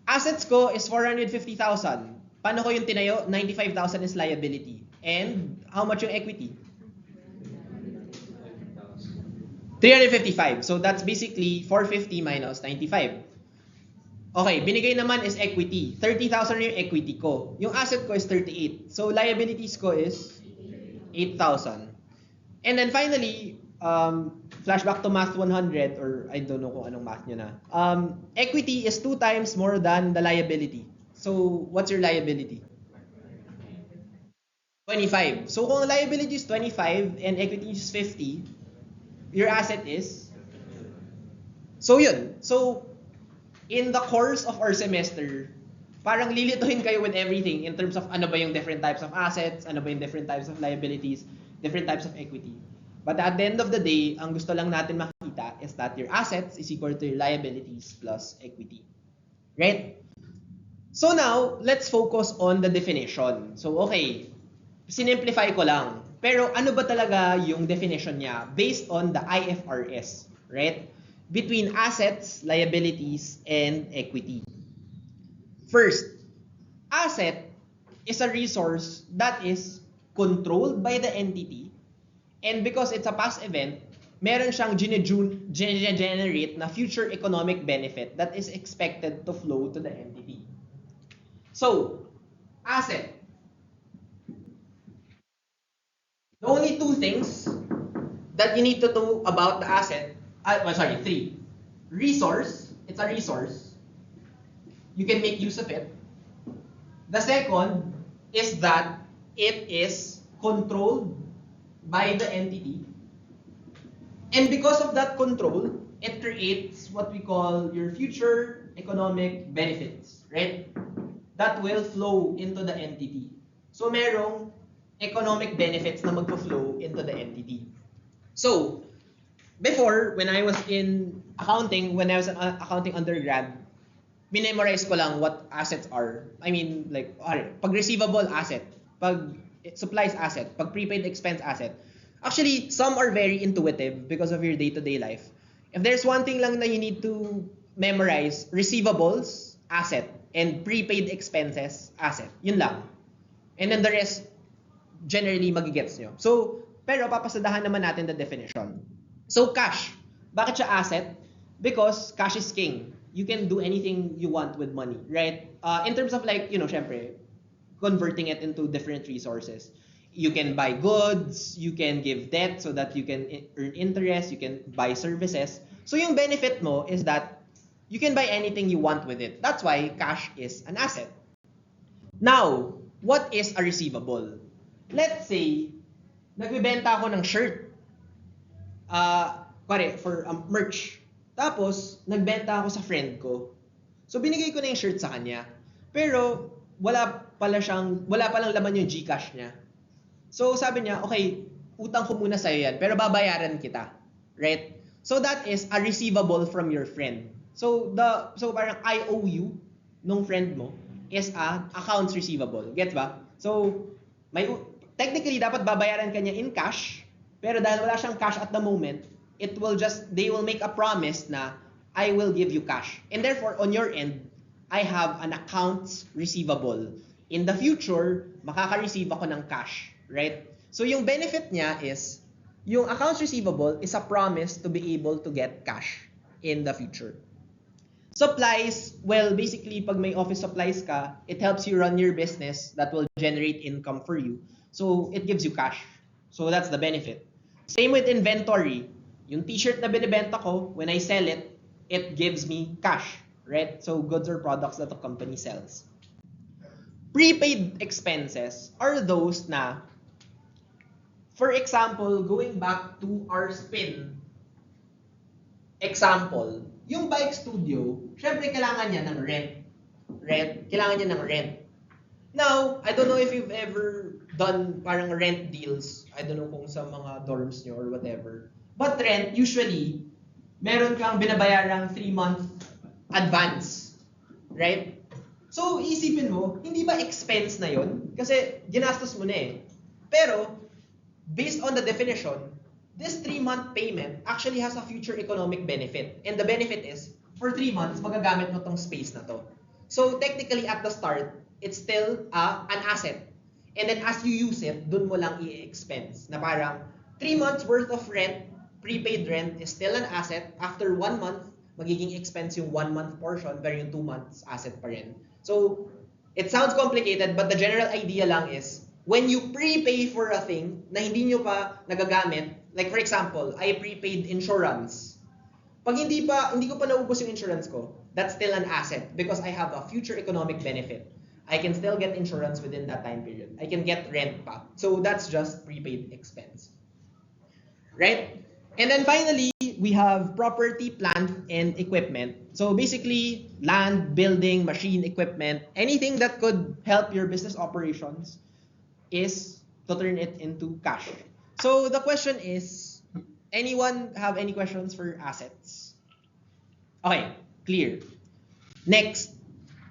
Assets ko is 450,000. Paano ko yung tinayo? 95,000 is liability. And how much yung equity? 355. So that's basically 450 minus 95. Okay, binigay naman is equity. 30,000 yung equity ko. Yung asset ko is 38. So liabilities ko is 8,000. And then finally, flashback to math 100, or I don't know kung anong math nyo na. Equity is 2 times more than the liability. So what's your liability? 25. So kung liability is 25 and equity is 50, your asset is? So yun. So in the course of our semester, parang lilituhin kayo with everything in terms of ano ba yung different types of assets, ano ba yung different types of liabilities, different types of equity. But at the end of the day, ang gusto lang natin makita is that your assets is equal to your liabilities plus equity. Right? So now, let's focus on the definition. So okay, sinimplify ko lang. Pero ano ba talaga yung definition niya based on the IFRS, right? Between assets, liabilities, and equity. First, asset is a resource that is controlled by the entity, and because it's a past event, meron siyang generate na future economic benefit that is expected to flow to the entity. So, asset. The only 2 things that you need to know about the asset, 3. Resource, it's a resource. You can make use of it. The second is that it is controlled by the entity. And because of that control, it creates what we call your future economic benefits, right? That will flow into the entity. So merong economic benefits na magpo-flow into the entity. So, before, when I was in accounting, when I was an accounting undergrad, minemorize ko lang what assets are. I mean, like, pag receivable asset, pag supplies asset, pag prepaid expense asset. Actually, some are very intuitive because of your day-to-day life. If there's one thing lang na you need to memorize, receivables, asset, and prepaid expenses, asset. Yun lang. And then the rest, generally, magigets nyo. So, pero papasadahan naman natin the definition. So, cash. Bakit siya asset? Because cash is king. You can do anything you want with money, right? In terms of like, syempre, converting it into different resources. You can buy goods, you can give debt so that you can earn interest, you can buy services. So yung benefit mo is that you can buy anything you want with it. That's why cash is an asset. Now, what is a receivable? Let's say, nagbebenta ako ng shirt. for merch. Tapos, nagbenta ako sa friend ko. So, binigay ko na yung shirt sa kanya. Pero, wala palang laman yung GCash niya. So, sabi niya, okay, utang ko muna sa'yo yan, pero babayaran kita. Right? So, that is a receivable from your friend. So, parang IOU nung friend mo is a accounts receivable. Get ba? So, technically, dapat babayaran ka niya in cash, pero dahil wala siyang cash at the moment, they will make a promise na I will give you cash. And therefore, on your end, I have an accounts receivable. In the future, makaka-receive ako ng cash, right? So yung benefit niya is, yung accounts receivable is a promise to be able to get cash in the future. Supplies, well, basically, pag may office supplies ka, it helps you run your business that will generate income for you. So it gives you cash. So that's the benefit. Same with inventory. Yung t-shirt na binibenta ko, when I sell it, it gives me cash, right? So goods or products that a company sells. Prepaid expenses are those na, for example, going back to our spin example, yung bike studio, syempre kailangan niya ng rent. Kailangan niya ng rent. Now, I don't know if you've ever done parang rent deals. I don't know kung sa mga dorms nyo or whatever. But rent, usually, meron kang binabayarang 3-month advance. Right? So, isipin mo, hindi ba expense na yon? Kasi ginastos mo na eh. Pero, based on the definition, this 3-month payment actually has a future economic benefit. And the benefit is, for 3 months, magagamit mo tong space na to. So, technically, at the start, it's still an asset. And then as you use it, dun mo lang i-expense. Na parang, 3 months worth of rent, prepaid rent is still an asset. After 1 month, magiging expense yung 1 month portion, pero yung 2 months asset pa rin. So, it sounds complicated, but the general idea lang is, when you prepay for a thing na hindi nyo pa nagagamit, like for example, I prepaid insurance. Pag hindi ko pa naubos yung insurance ko, that's still an asset because I have a future economic benefit. I can still get insurance within that time period. I can get rent pa. So that's just prepaid expense. Right? And then finally, we have property, plant, and equipment. So basically, land, building, machine, equipment, anything that could help your business operations is to turn it into cash. So the question is, anyone have any questions for assets? Okay, clear. Next,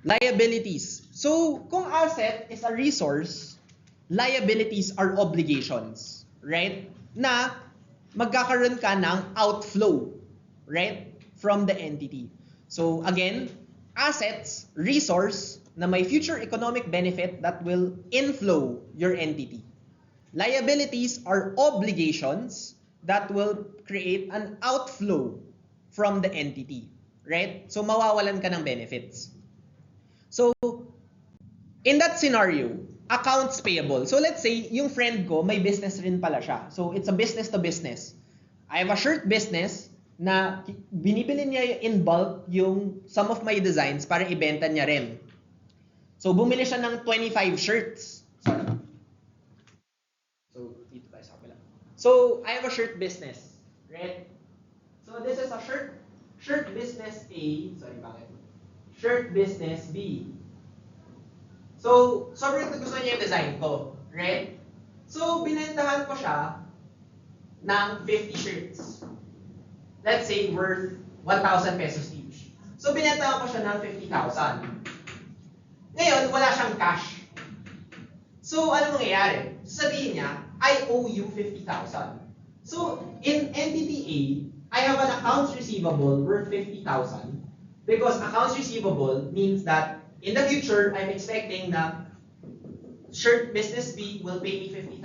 liabilities. So kung asset is a resource, liabilities are obligations, right? Na magkakaroon ka ng outflow, right? From the entity. So again, assets, resource, na may future economic benefit that will inflow your entity. Liabilities are obligations that will create an outflow from the entity, right? So mawawalan ka ng benefits. So in that scenario, accounts payable. So let's say yung friend ko may business rin pala siya. So it's a business to business. I have a shirt business na binibili niya in bulk yung some of my designs para ibenta niya rin. So, bumili siya ng 25 shirts. Sorry. So, dito tayo sa kapila. So, I have a shirt business. Right? So, this is a shirt business A. Sorry, bakit? Shirt business B. So, sobrang gusto niya yung design ko. Right? So, binentahan ko siya ng 50 shirts. Let's say, worth 1,000 pesos each. So, binentahan ko siya ng 50,000. Ngayon, wala siyang cash. So, ano mangyayari? Sabihin niya, I owe you 50,000. So, in entity A, I have an accounts receivable worth 50,000 because accounts receivable means that in the future, I'm expecting that shirt business B will pay me 50,000.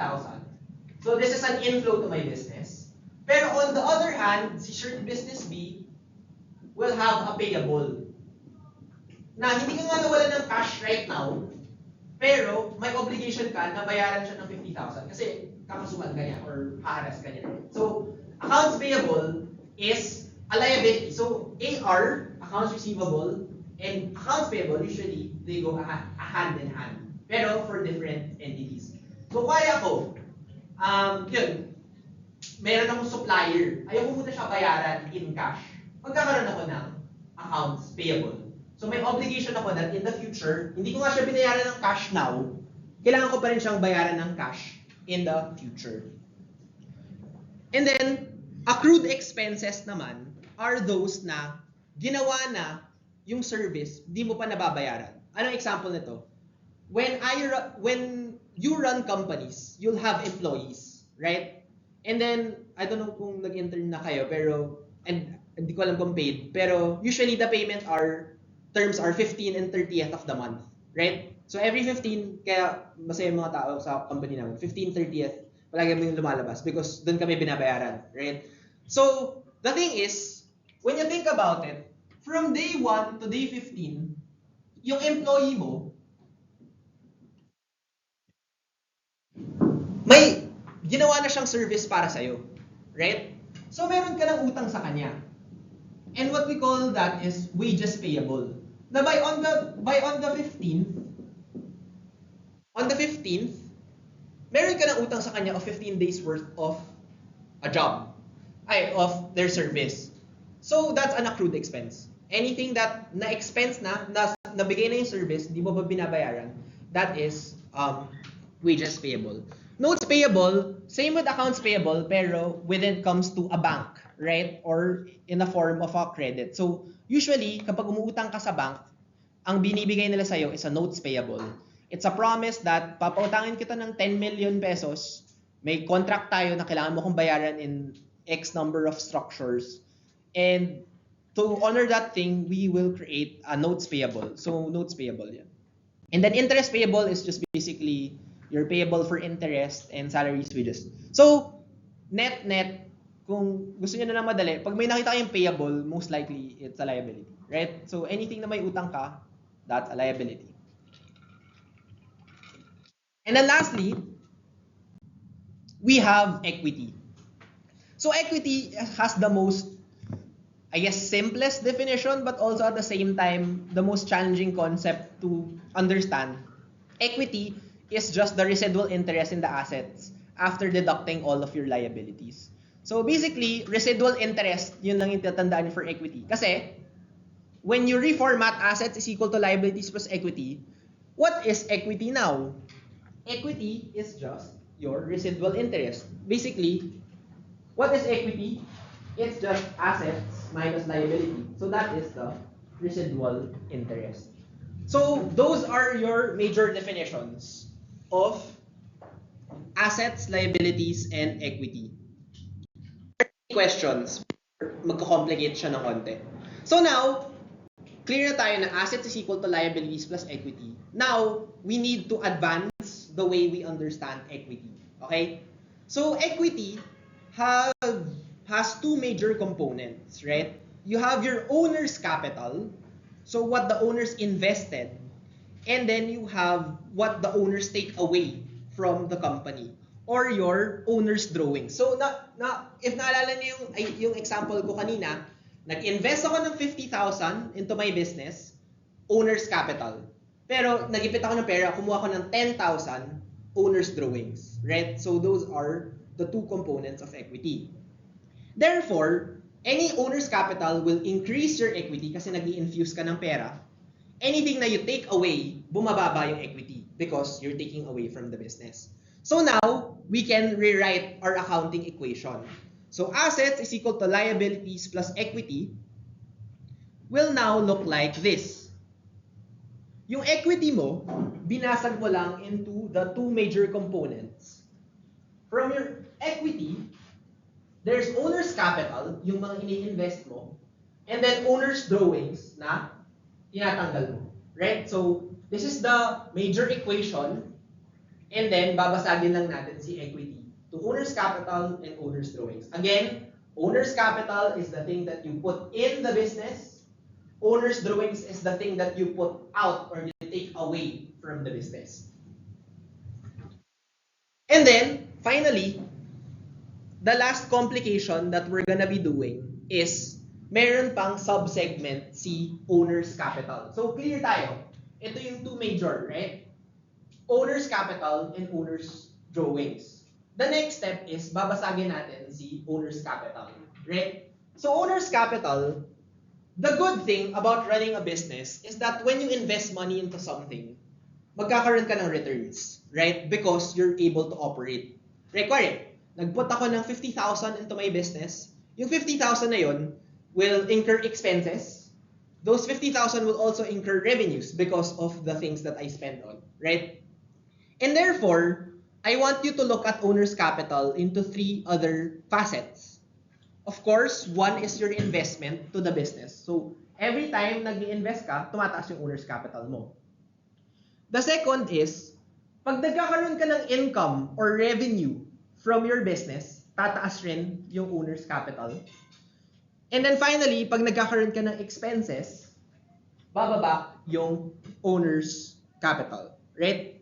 So, this is an inflow to my business. Pero on the other hand, si shirt business B will have a payable. Na hindi ka nga nawalan ng cash right now, pero may obligation ka na bayaran siya ng 50,000 kasi kakasuhan ka niya or haras ka niya. So, accounts payable is a liability. So, AR, accounts receivable, and accounts payable, usually, they go hand in hand. Pero for different entities. So, kaya ko, yun, meron akong supplier, ayaw ko muna siya bayaran in cash, magkakaroon ako ng accounts payable. So may obligation ako that in the future, hindi ko nga siya binayaran ng cash now, kailangan ko pa rin siyang bayaran ng cash in the future. And then, accrued expenses naman are those na ginawa na yung service, di mo pa nababayaran. Anong example nito? When you run companies, you'll have employees, right? And then, I don't know kung nag-intern na kayo, pero, and hindi ko alam kung paid, pero usually the payment terms are 15 and 30th of the month, right? So every 15, kaya masaya yung mga tao sa company namin, 15, 30th, palagi mo yung lumalabas because doon kami binabayaran, right? So, the thing is, when you think about it, from day 1 to day 15, yung employee mo, may ginawa na siyang service para sa'yo, right? So, meron ka ng utang sa kanya. And what we call that is wages payable. Na by on the 15th, meron ka ng utang sa kanya of 15 days worth of a job, of their service. So that's an accrued expense. Anything that na-expense nabigay na yung service, di mo ba binabayaran, that is wages payable. Notes payable, same with accounts payable, pero when it comes to a bank, right? Or in the form of a credit. So usually, kapag umuutang ka sa bank, ang binibigay nila sa'yo is a notes payable. It's a promise that papautangin kita ng 10 million pesos, may contract tayo na kailangan mo kong bayaran in X number of structures. And to honor that thing, we will create a notes payable. So notes payable yan. And then interest payable is just basically you're payable for interest and salaries wages. So net, kung gusto niyo na lang madali, pag may nakita kayong payable, most likely it's a liability, right? So anything na may utang ka, that's a liability. And then lastly, we have equity. So equity has the most, I guess, simplest definition, but also at the same time, the most challenging concept to understand. Equity is just the residual interest in the assets after deducting all of your liabilities. So basically, residual interest, yun lang yung tatandaan for equity. Kasi, when you reformat assets is equal to liabilities plus equity, what is equity now? Equity is just your residual interest. Basically, what is equity? It's just assets minus liability. So that is the residual interest. So those are your major definitions of assets, liabilities, and equity. Questions, magko-complicate siya ng konti. So now, clear na tayo na assets is equal to liabilities plus equity. Now, we need to advance the way we understand equity. Okay? So equity has two major components, right? You have your owner's capital, so what the owners invested, and then you have what the owners take away from the company, or your owner's drawing. So if naalala niyo yung example ko kanina, nag-invest ako ng 50,000 into my business, owner's capital. Pero nagipit ako ng pera, kumuha ko ng 10,000 owner's drawings, right? So those are the two components of equity. Therefore, any owner's capital will increase your equity kasi nag-i-infuse ka ng pera. Anything na you take away, bumababa yung equity because you're taking away from the business. So now, we can rewrite our accounting equation. So assets is equal to liabilities plus equity will now look like this. Yung equity mo, binasag mo lang into the two major components. From your equity, there's owner's capital, yung mga ini-invest mo, and then owner's drawings na tinatanggal mo. Right? So, this is the major equation, and then babasagin lang natin si equity to owner's capital and owner's drawings. Again, owner's capital is the thing that you put in the business. Owner's drawings is the thing that you put out or you take away from the business. And then, finally, the last complication that we're gonna be doing is meron pang subsegment si owner's capital. So clear tayo. Ito yung two major, right? Owner's capital and owner's drawings. the next step is babasagin natin si owner's capital, right? So owner's capital, the good thing about running a business is that when you invest money into something, magkakaroon ka ng returns, right? Because you're able to operate. Right, nagput ako ng 50,000 into my business. Yung 50,000 na yun will incur expenses. Those 50,000 will also incur revenues because of the things that I spend on, right? And therefore, I want you to look at owner's capital into three other facets. Of course, one is your investment to the business. So, every time nag-i-invest ka, tumataas yung owner's capital mo. The second is, pag nagkakaroon ka ng income or revenue from your business, tataas rin yung owner's capital. And then finally, pag nagkakaroon ka ng expenses, bababa yung owner's capital, right?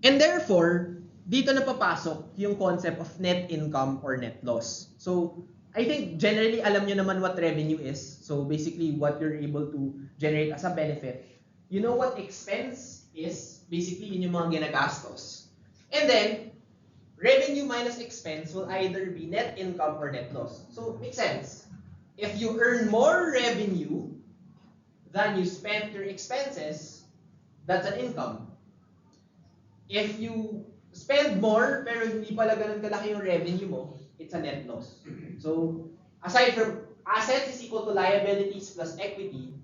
And therefore, dito na papasok yung concept of net income or net loss. So, I think generally alam nyo naman what revenue is. So, basically what you're able to generate as a benefit. You know what expense is? Basically, yun yung mga ginagastos. And then, revenue minus expense will either be net income or net loss. So, makes sense. If you earn more revenue than you spend your expenses, that's an income. If you spend more pero hindi pala ganun kalaki yung revenue mo, it's a net loss. So, aside from assets is equal to liabilities plus equity,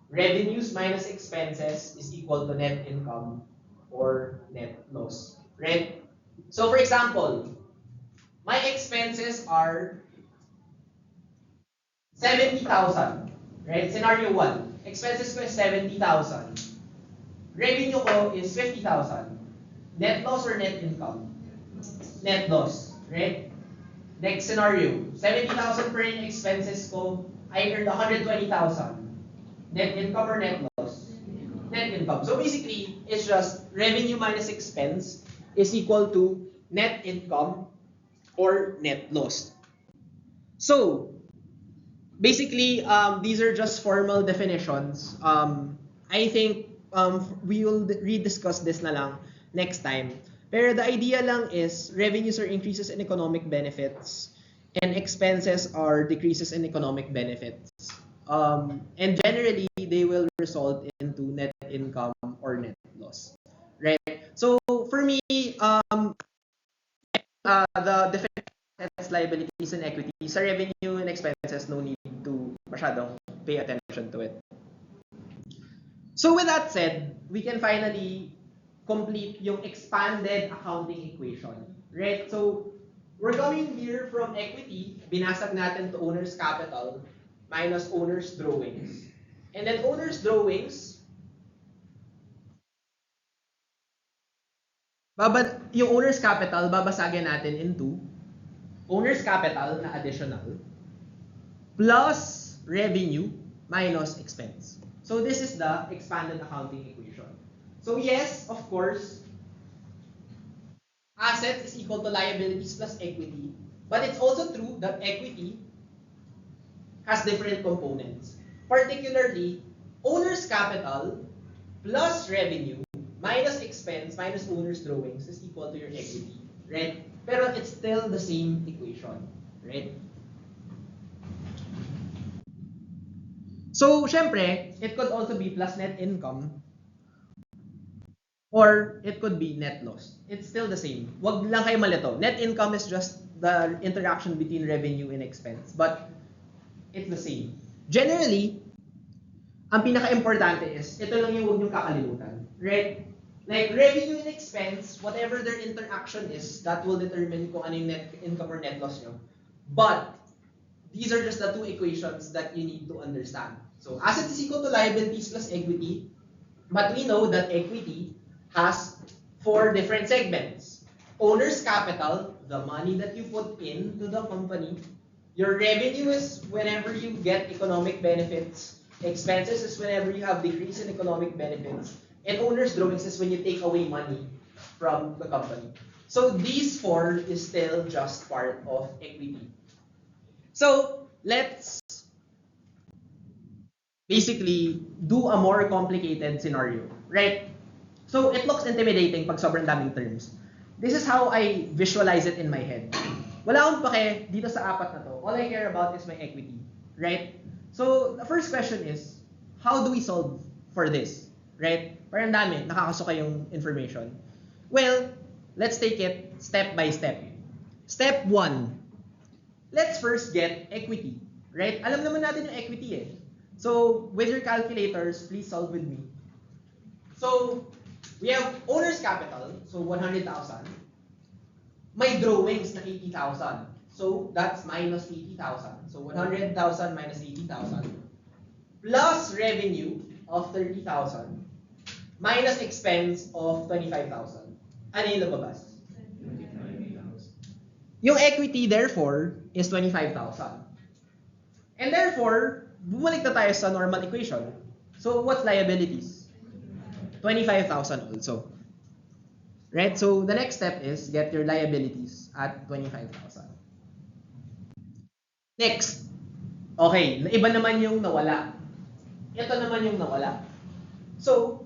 revenues minus expenses is equal to net income or net loss, right? So, for example, my expenses are 70,000, right? Scenario 1, expenses ko is 70,000. Revenue ko is 50,000. Net loss or net income? Net loss, right? Next scenario, 70,000 per in expenses ko, I earned 120,000. Net income or net loss? Net income. So basically, it's just revenue minus expense is equal to net income or net loss. So, basically, these are just formal definitions. I think we will rediscuss this na lang next time. Pero the idea lang is revenues are increases in economic benefits and expenses are decreases in economic benefits. And generally, they will result into net income or net loss. Right? So for me, the definition of assets, liabilities, and equities, sa revenue and expenses, no need to masyadong pay attention to it. So with that said, we can finally complete yung expanded accounting equation, right? So we're coming here from equity, binasag natin to owner's capital minus owner's drawings. And then owner's drawings, yung owner's capital, babasagin natin into owner's capital na additional plus revenue minus expense. So this is the expanded accounting equation. So yes, of course, assets is equal to liabilities plus equity, but it's also true that equity has different components. Particularly, owner's capital plus revenue minus expense minus owner's drawings is equal to your equity, right? Pero it's still the same equation, right? So, syempre, it could also be plus net income or it could be net loss. It's still the same. Wag lang kayo malito. Net income is just the interaction between revenue and expense, but it's the same. Generally, ang pinaka-importante is, ito lang yung huwag niyong kakalimutan, right? Like, revenue and expense, whatever their interaction is, that will determine kung ano yung net income or net loss nyo. But, these are just the two equations that you need to understand. So, assets is equal to liabilities plus equity, but we know that equity has 4 different segments. Owner's capital, the money that you put into the company. Your revenue is whenever you get economic benefits. Expenses is whenever you have decrease in economic benefits. And owner's drawings is when you take away money from the company. So these 4 is still just part of equity. So let's basically do a more complicated scenario, right? So it looks intimidating pag sobrang daming terms. This is how I visualize it in my head. Wala akong pake dito sa apat na to. All I care about is my equity, right? So, the first question is, how do we solve for this, right? Parang dami, nakakasuka yung information. Well, let's take it step by step. Step 1, let's first get equity, right? Alam naman natin yung equity eh. So, with your calculators, please solve with me. So, we have owner's capital, so 100,000. May drawings na 80,000. So, that's minus 80,000. So, 100,000 minus 80,000. Plus revenue of 30,000. Minus expense of 25,000. Ano yung lumabas? Yung equity, therefore, is 25,000. And therefore, bumalik na tayo sa normal equation. So, what's liabilities? 25,000 also. Right? So, the next step is get your liabilities at 25,000. Next. Okay, iba naman yung nawala. Ito naman yung nawala. So,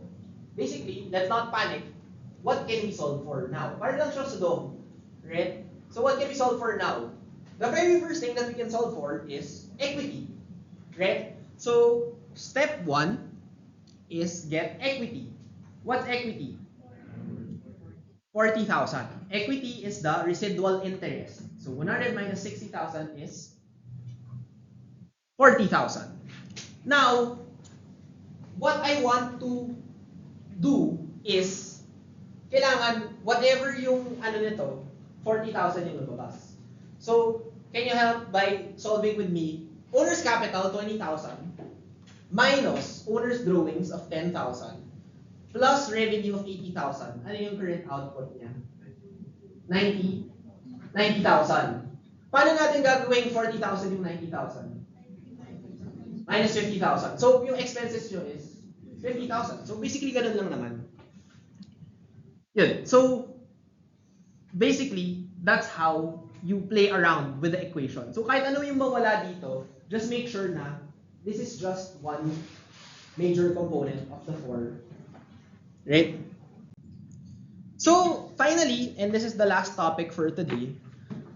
basically, let's not panic. What can we solve for now? Para lang siya sudoku. Right? So, what can we solve for now? The very first thing that we can solve for is equity. Right? So, step 1 is get equity. What's equity? 40,000. Equity is the residual interest. So 100 minus 60,000 is 40,000. Now, what I want to do is, kailangan, whatever yung ano nito, 40,000 yung lumabas. So, can you help by solving with me? Owner's capital, 20,000. Minus owner's drawings of 10,000. Plus revenue of 80,000. Ano yung current output niya? 90,000. Paano natin gagawing 40,000 yung 90,000? Minus 50,000. So, yung expenses nyo is 50,000. So, basically, ganun lang naman. Yun. So, basically, that's how you play around with the equation. So, kahit ano yung mawala dito, just make sure na this is just one major component of the 4. Right? So, finally, and this is the last topic for today,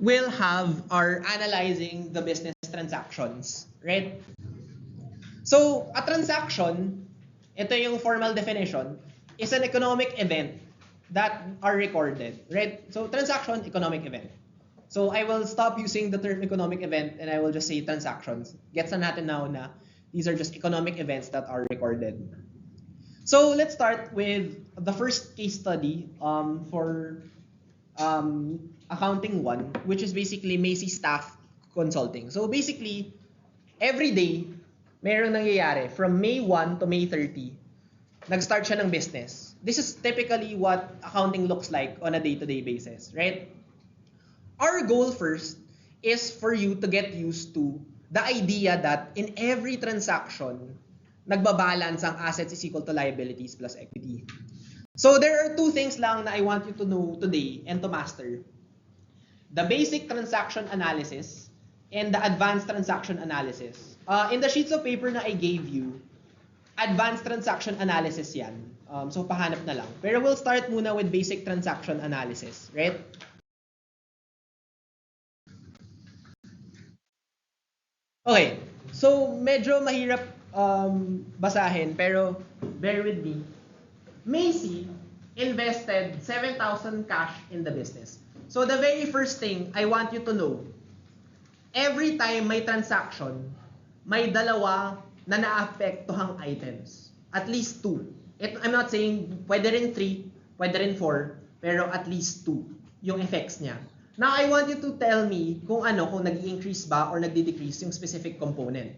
we'll have our analyzing the business transactions. Right? So, a transaction, ito yung formal definition, is an economic event that are recorded. Right? So, transaction, economic event. So, I will stop using the term economic event and I will just say transactions. Gets na natin now na these are just economic events that are recorded. So let's start with the first case study for accounting 1, which is basically Macy Staff Consulting. So basically, every day, mayroong nangyayari from May 1 to May 30, nag-start siya ng business. This is typically what accounting looks like on a day-to-day basis, right? Our goal first is for you to get used to the idea that in every transaction, nagbabalance ang assets is equal to liabilities plus equity. So there are 2 things lang na I want you to know today and to master. The basic transaction analysis and the advanced transaction analysis. In the sheets of paper na I gave you, advanced transaction analysis yan. So pahanap na lang. Pero we'll start muna with basic transaction analysis, right? Okay. So medyo mahirap basahin, pero bear with me. Macy invested 7,000 cash in the business. So the very first thing I want you to know, every time may transaction, may dalawa na naapektuhang items. At least 2. I'm not saying pwede rin 3, pwede rin 4, pero at least 2 yung effects niya. Now, I want you to tell me kung nag-increase ba or nagde-decrease yung specific component.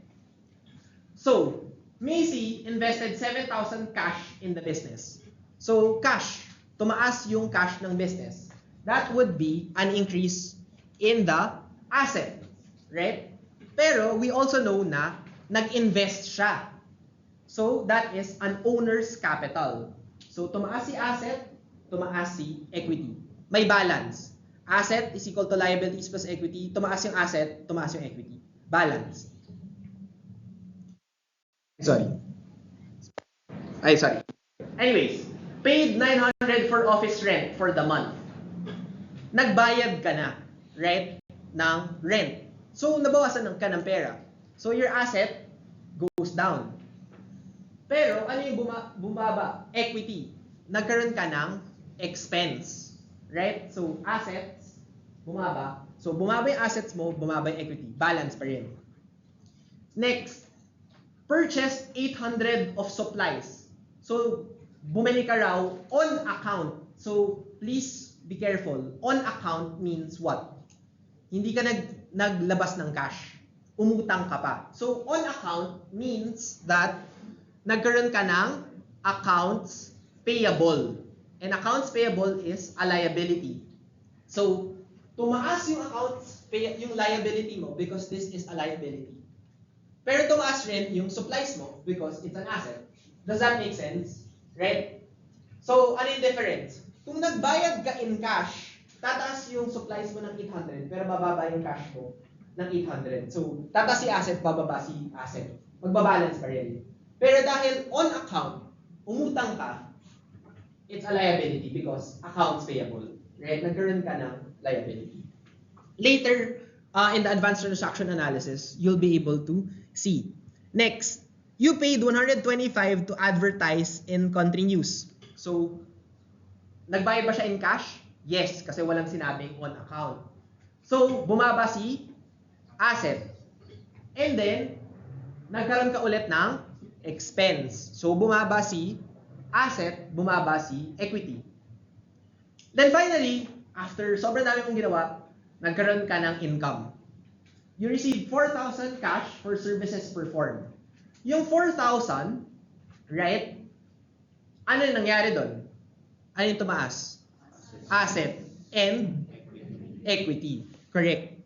So, Macy invested 7,000 cash in the business. So, cash, tumaas yung cash ng business. That would be an increase in the asset, right? Pero we also know na nag-invest siya. So, that is an owner's capital. So, tumaas si asset, tumaas si equity. May balance. Asset is equal to liabilities plus equity. Tumaas yung asset, tumaas yung equity. Balance. Sorry. Anyways, paid 900 for office rent for the month. nagbayad ka na, right, ng rent. So, nabawasan ka ng pera. So, your asset goes down. Pero, ano yung bumaba? Equity. Nagkaroon ka ng expense. Right? So, assets, bumaba. So, bumaba yung assets mo, bumaba yung equity. Balance pa rin. Next, purchased 800 of supplies. So, bumili ka raw on account. So, please be careful. On account means what? Hindi ka naglabas ng cash. Umutang ka pa. So, on account means that nagkaroon ka ng accounts payable. And accounts payable is a liability. So, tumaas yung yung liability mo because this is a liability. Pero tumaas rin yung supplies mo because it's an asset. Does that make sense? Right? So, ano yung difference? Kung nagbayad ka in cash, tataas yung supplies mo ng 800, pero bababa yung cash mo ng 800. So, tataas si asset, bababa si asset. Magbabalance pa rin. Pero dahil on account, umutang ka, it's a liability because accounts payable. Right? Nagkaroon ka ng liability. Later, in the advanced transaction analysis, you'll be able to see. Next, you paid 125 to advertise in country news. So, nagbayad ba siya in cash? Yes, kasi walang sinabing on account. So, bumaba si asset. And then, nagkaroon ka ulit ng expense. So, bumaba si asset, bumaba si equity. Then finally, after sobrang dami mong ginawa, nagkaroon ka ng income. You received 4,000 cash for services performed. Yung 4,000, right? Ano yung nangyari doon? Ano yung tumaas? Asset and equity. Correct.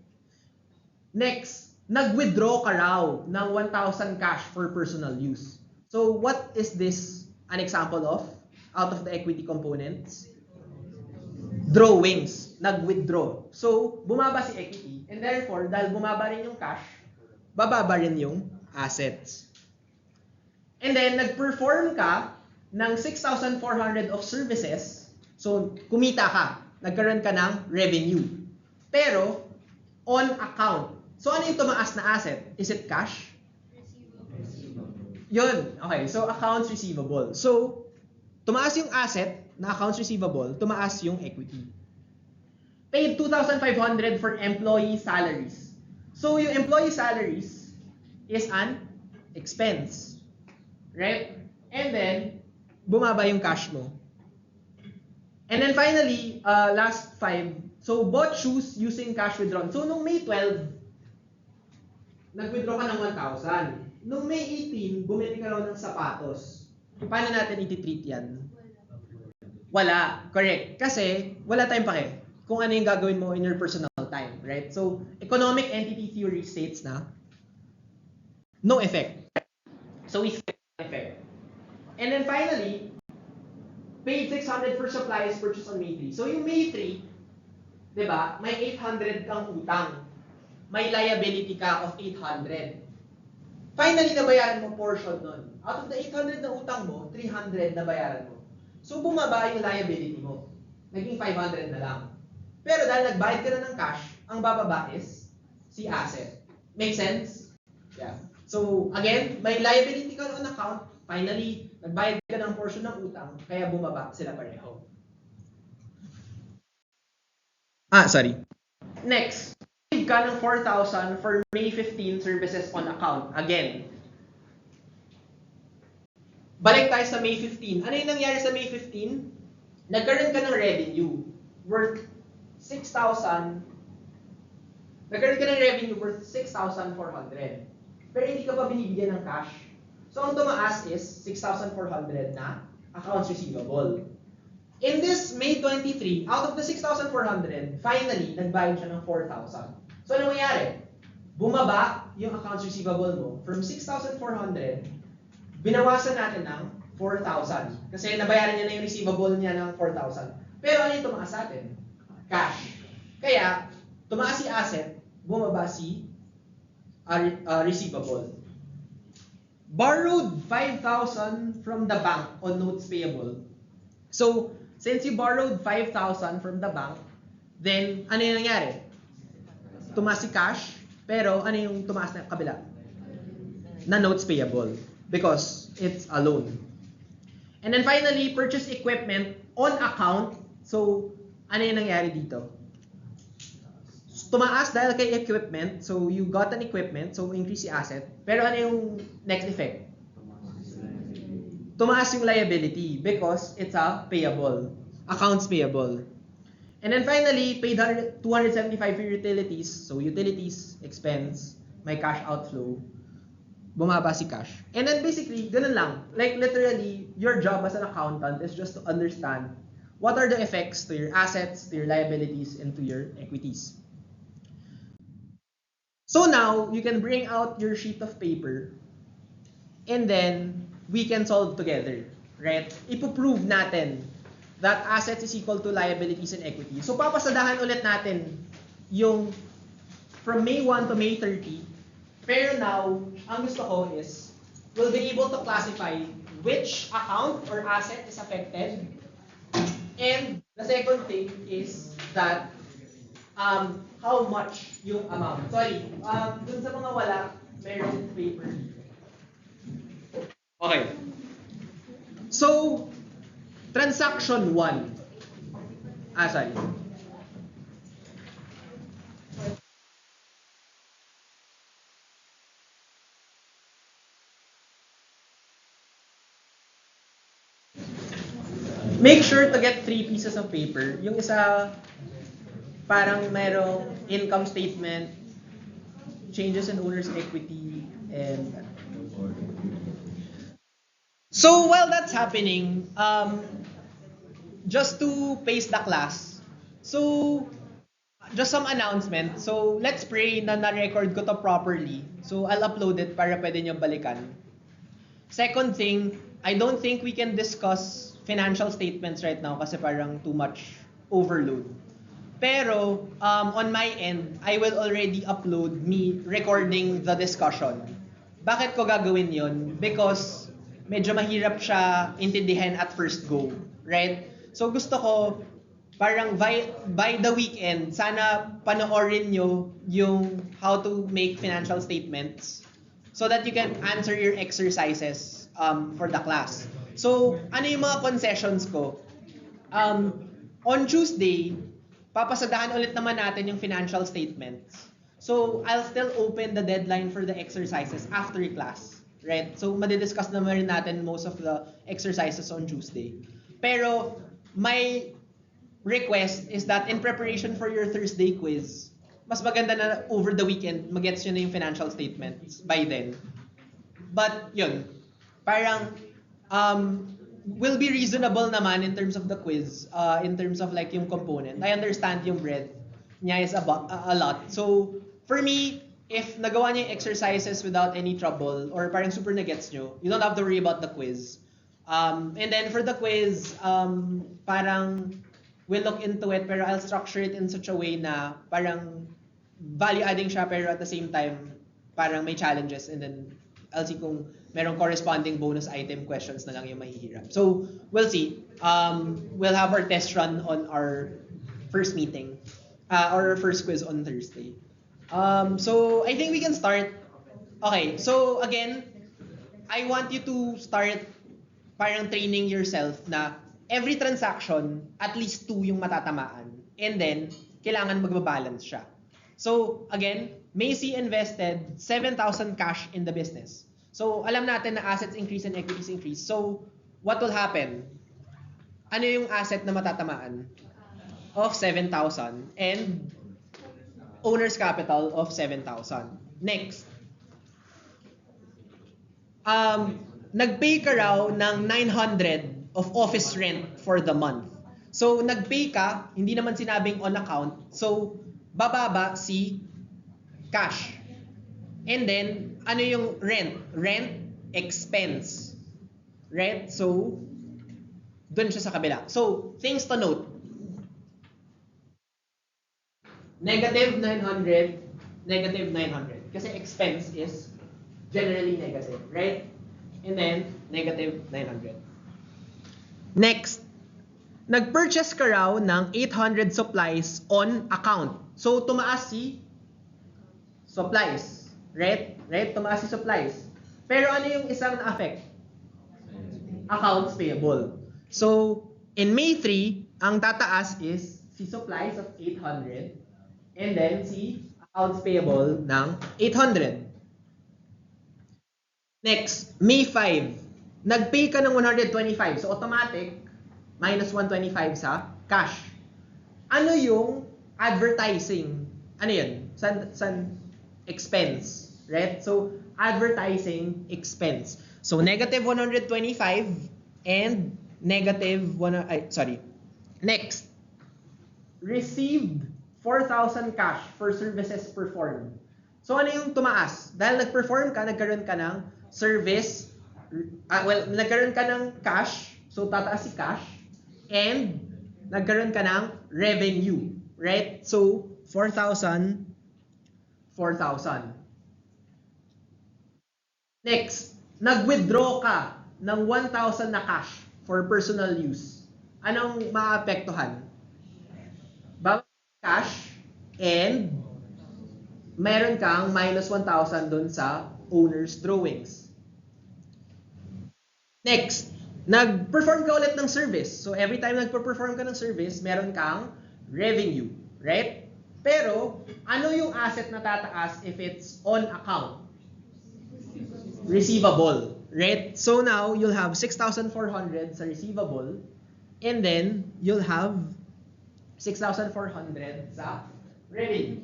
Next, nag-withdraw ka raw ng 1,000 cash for personal use. So, what is this an example of? Out of the equity components? Drawings. Nag-withdraw. So, bumaba si equity. And therefore, dahil bumaba rin yung cash, bababa rin yung assets. And then, nag-perform ka ng 6,400 of services. So, kumita ka. Nagkaroon ka ng revenue. Pero, on account. So, ano yung tumaas na asset? Is it cash? Receivable. Yun. Okay. So, accounts receivable. So, tumaas yung asset na accounts receivable, tumaas yung equity. Paid 2,500 for employee salaries. So, yung employee salaries is an expense. Right? And then, bumaba yung cash mo. And then finally, last 5. So, bought shoes using cash withdrawn. So, nung May 12, nag-withdraw ka ng 1,000. Nung May 18, bumili ka raw ng sapatos. Paano natin iti-treat yan? Wala. Correct. Kasi, wala tayong pake kung ano yung gagawin mo in your personal time. Right? So, economic entity theory states na no effect. So, we skip effect. And then finally, paid 600 for supplies purchased on May 3. So, yung May 3, diba, may 800 kang utang. May liability ka of 800. Finally, nabayaran mo portion nun. Out of the 800 na utang mo, 300 nabayaran mo. So, bumaba yung liability mo. Naging 500 na lang. Pero dahil nagbayad ka na ng cash, ang bababa is si asset. Make sense? Yeah. So, again, may liability ka on account. Finally, nagbayad ka ng portion ng utang, kaya bumaba sila pareho. Sorry. Next, receive ka ng 4,000 for May 15 services on account. Again, balik tayo sa May 15. Ano yung nangyari sa May 15? Nagkaroon ka ng revenue worth 6,000. Nagkaroon ka ng revenue worth 6,400. Pero hindi ka pa binibigyan ng cash. So, ang tumaas is 6,400 na accounts receivable. In this May 23, out of the 6,400, finally, nagbayad siya ng 4,000. So, ano nangyari? Bumaba yung accounts receivable mo from 6,400, binawasan natin ng 4,000. Kasi nabayaran niya na yung receivable niya ng 4,000. Pero ano yung tumaas sa atin? Cash. Kaya, tumaas si asset, bumaba si receivable. Borrowed 5,000 from the bank on notes payable. So, since you borrowed 5,000 from the bank, Then, ano yung nangyari? Tumaas si cash, pero ano yung tumaas na kabila? Na notes payable because it's a loan. And then finally, purchase equipment on account. So, ano yung nangyari dito? Tumaas dahil kay equipment. So, you got an equipment. So, increase the asset. Pero ano yung next effect? Tumaas yung liability because it's a payable. Accounts payable. And then finally, paid 275 for utilities. So, utilities, expense, may cash outflow. Bumaba si cash. And then basically, ganun lang. Like literally, your job as an accountant is just to understand what are the effects to your assets, to your liabilities, and to your equities. So now, you can bring out your sheet of paper and then we can solve together, right? Ipo-prove natin that assets is equal to liabilities and equity. So papasadahan ulit natin yung from May 1 to May 30. Pero now, ang gusto ko is we'll be able to classify which account or asset is affected. And the second thing is that how much yung amount. Sorry, dun sa mga wala, meron paper. Okay. So, transaction 1. Sorry. Make sure to get 3 pieces of paper. Yung isa, parang merong income statement, changes in owner's equity, and so while that's happening, just to pace the class, so just some announcement. So let's pray na na-record ko to properly. So I'll upload it para pwede nyo balikan. Second thing, I don't think we can discuss financial statements right now kasi parang too much overload. Pero on my end, I will already upload me recording the discussion. Bakit ko gagawin yon? Because medyo mahirap siya intindihan at first go, right? So gusto ko parang by the weekend, sana panoorin nyo yung how to make financial statements so that you can answer your exercises for the class. So, ano yung mga concessions ko? On Tuesday, papasadahan ulit naman natin yung financial statements. So, I'll still open the deadline for the exercises after class. Right? So, madidiscuss naman rin natin most of the exercises on Tuesday. Pero, my request is that in preparation for your Thursday quiz, mas maganda na over the weekend, magets nyo na yung financial statements by then. But, yun, parang, will be reasonable naman in terms of the quiz, in terms of like yung component. I understand yung breadth niya is a lot. So, for me, if nagawa niya yung exercises without any trouble, or parang super na-gets nyo, you don't have to worry about the quiz. And then for the quiz, parang we'll look into it, pero I'll structure it in such a way na parang value-adding siya, pero at the same time, parang may challenges, and then I'll see kung merong corresponding bonus item questions na lang yung mahihirap. So, we'll see. We'll have our test run on our first meeting, or our first quiz on Thursday. So, I think we can start. Okay, so again, I want you to start parang training yourself na every transaction, at least 2 yung matatamaan. And then, kailangan magbabalance siya. So, again, Macy invested 7,000 cash in the business. So, alam natin na assets increase and equities increase. So, what will happen? Ano yung asset na matatamaan? Of 7,000 and owner's capital of 7,000. Next. Nag-pay ka raw ng 900 of office rent for the month. So, nag-pay ka, hindi naman sinabing on account. So, bababa si cash. And then, ano yung rent? Rent, expense. Right? So, dun siya sa kabila. So, things to note. Negative 900, negative 900. Kasi expense is generally negative, right? And then, negative 900. Next, nag-purchase ka raw ng 800 supplies on account. So, tumaas si supplies. Right? Tumaas si supplies. Pero ano yung isang na-affect? Accounts payable. So, in May 3, ang tataas is si supplies of 800 and then si accounts payable ng 800. Next, May 5, nag-pay ka ng 125. So, automatic, minus 125 sa cash. Ano yung advertising? Ano yun? San expense? Right? So, advertising expense. So, negative 125 and negative Next, received 4,000 cash for services performed. So, ano yung tumaas? Dahil nag-perform ka, nagkaroon ka ng service, nagkaroon ka ng cash, so tataas si cash, and nagkaroon ka ng revenue, right? So, 4,000. Next, nag-withdraw ka ng 1,000 na cash for personal use. Anong maapektuhan? Bawat cash and meron kang minus 1,000 dun sa owner's drawings. Next, nag-perform ka ulit ng service. So, every time nag-perform ka ng service, meron kang revenue, right? Pero, ano yung asset na tataas if it's on account? Receivable, right? So, now, you'll have 6,400 sa receivable, and then, you'll have 6,400 sa revenue.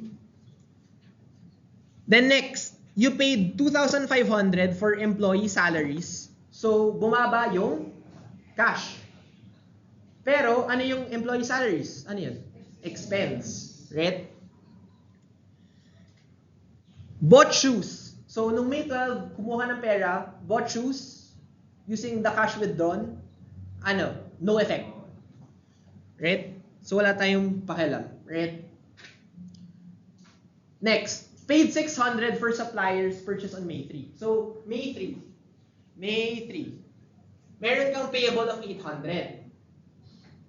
Then next, you paid 2,500 for employee salaries. So, bumaba yung cash. Pero, ano yung employee salaries? Ano yun? Expense. Right? Bought shoes. So, nung May 12, kumuha ng pera, bought shoes, using the cash withdrawn, no effect. Right? So, wala tayong pakialam. Right? Next, paid 600 for suppliers purchased on May 3. So, May 3. Meron kang payable of 800.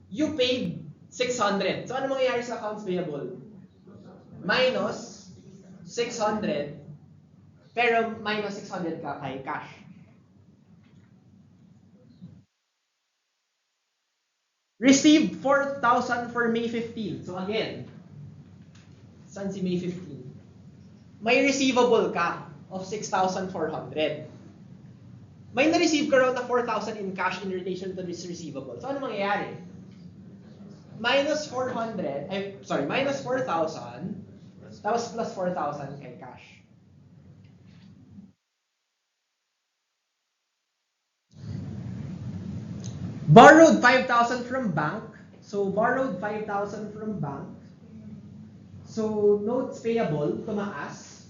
You paid 600. So, ano mangyayari sa accounts payable? Minus 600. Pero minus 600 ka kay cash. Received 4,000 for May 15. So, again, saan si May 15? May receivable ka of 6,400. May na-receive ka raw na 4,000 in cash in relation to this receivable. So, ano mangyayari? Minus 4,000, tapos plus 4,000 kay cash. Borrowed 5,000 from bank. So, borrowed 5,000 from bank. So, notes payable, tumaas.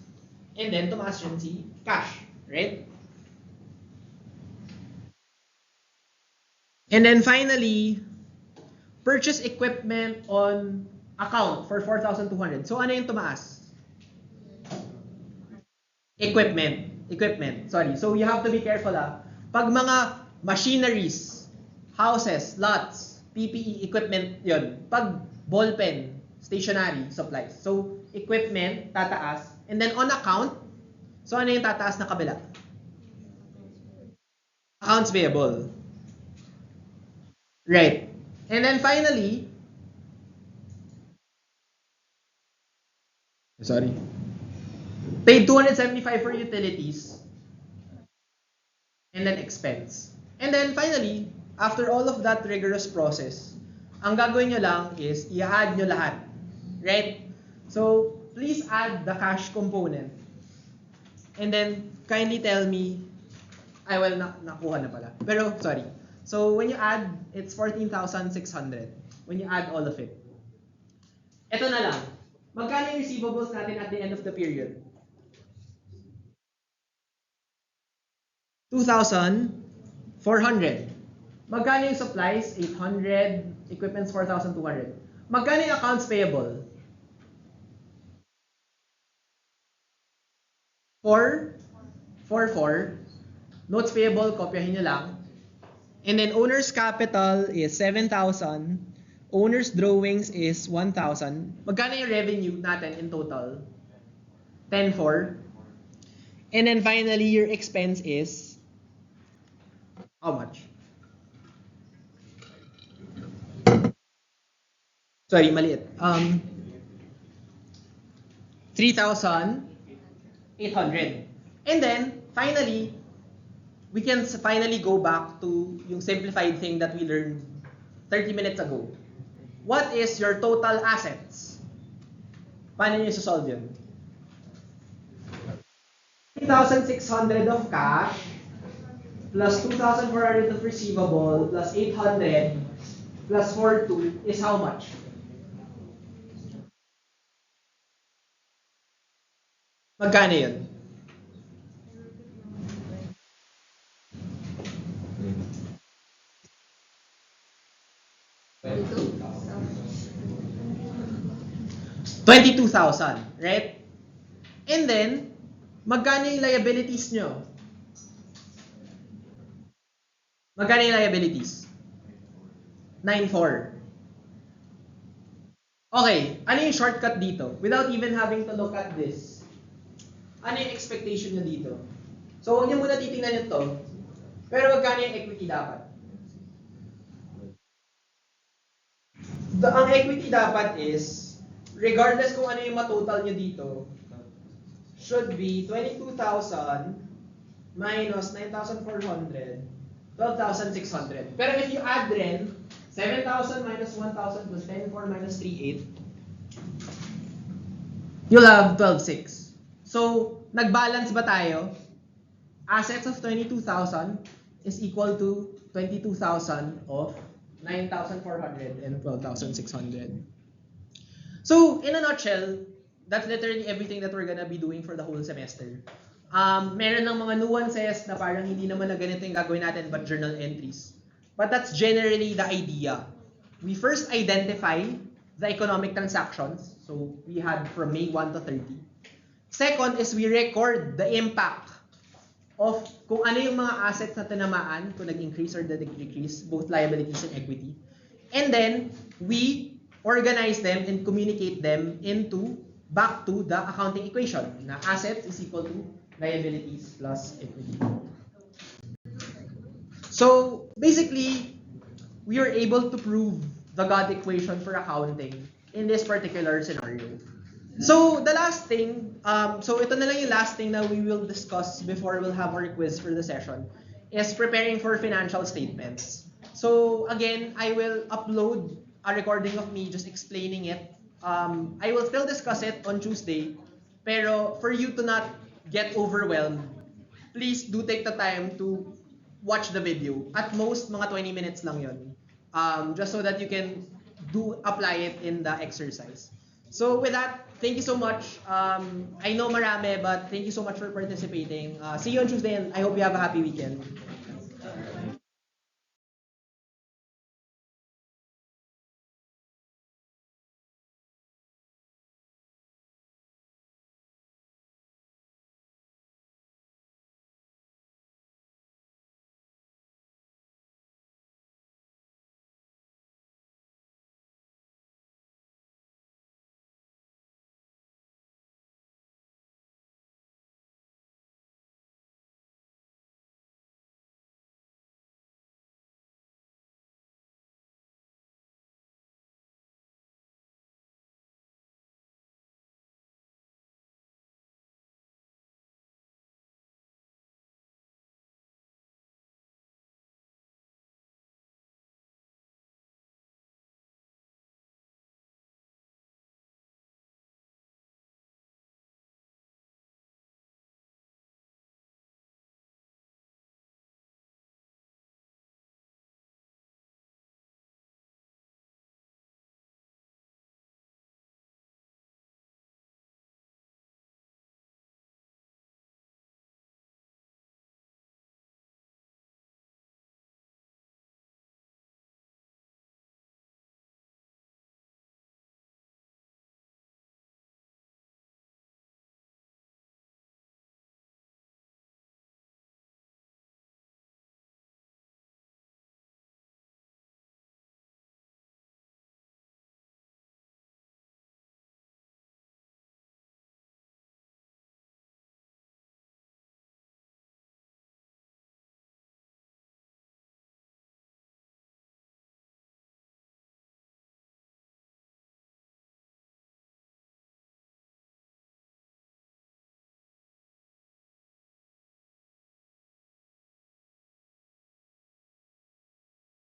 And then, tumaas yun si cash. Right? And then, finally, purchase equipment on account for 4,200. So, ano yung tumaas? Equipment. Sorry. So, you have to be careful. Pag mga machineries, houses, lots, PPE, equipment, yun. Pag ballpen, stationery, supplies. So, equipment, tataas. And then, on account, so ano yung tataas na kabila? Accounts payable. Right. And then, finally, paid 275 for utilities. And then, expense. And then, finally, after all of that rigorous process, ang gagawin nyo lang is, i-add nyo lahat. Right? So, please add the cash component. And then, kindly tell me, nakuha na pala. Pero, sorry. So, when you add, it's 14,600. When you add all of it. Ito na lang. Magkano yung receivables natin at the end of the period? 2,400. Magkano yung supplies? 800. Equipments, 4,200. Magkano yung accounts payable? 4. Notes payable, kopyahin nyo lang. And then owner's capital is 7,000. Owner's drawings is 1,000. Magkano yung revenue natin in total? 10,400. And then finally, your expense is how much? Sorry, maliit. 3,800. And then, finally, we can finally go back to yung simplified thing that we learned 30 minutes ago. What is your total assets? Paano nyo solve yun? 3,600 of cash plus 2,400 of receivable plus 800 plus 42 is how much? Magkano yun? $22,000, right? And then, magkano yung liabilities nyo? Magkano yung liabilities? 9,400. Okay, ano yung shortcut dito? Without even having to look at this. Ano yung expectation nyo dito? So, huwag nyo muna titingnan ito. Pero magkano yung equity dapat? Ang equity dapat is, regardless kung ano yung matotal nyo dito, should be 22,000 minus 9,400, 12,600. Pero if you add rin, 7,000 minus 1,000 plus 10,400 minus 3,800, you'll have 12,600. So, nag-balance ba tayo? Assets of 22,000 is equal to 22,000 of 9,400 and 12,600. So, in a nutshell, that's literally everything that we're gonna be doing for the whole semester. Meron ng mga nuances na parang hindi naman na ganito yung gagawin natin but journal entries. But that's generally the idea. We first identify the economic transactions. So, we had from May 1 to 30. Second is we record the impact of kung ano yung mga assets na tinamaan, kung nag-increase or decrease, both liabilities and equity. And then, we organize them and communicate them back to the accounting equation na assets is equal to liabilities plus equity. So, basically, we are able to prove the God equation for accounting in this particular scenario. So, the last thing, so ito na lang yung last thing that we will discuss before we'll have our quiz for the session, is preparing for financial statements. So, again, I will upload a recording of me just explaining it. I will still discuss it on Tuesday, pero for you to not get overwhelmed, please do take the time to watch the video. At most, mga 20 minutes lang yun. Just so that you can apply it in the exercise. So with that, thank you so much. I know marami, but thank you so much for participating. See you on Tuesday, and I hope you have a happy weekend.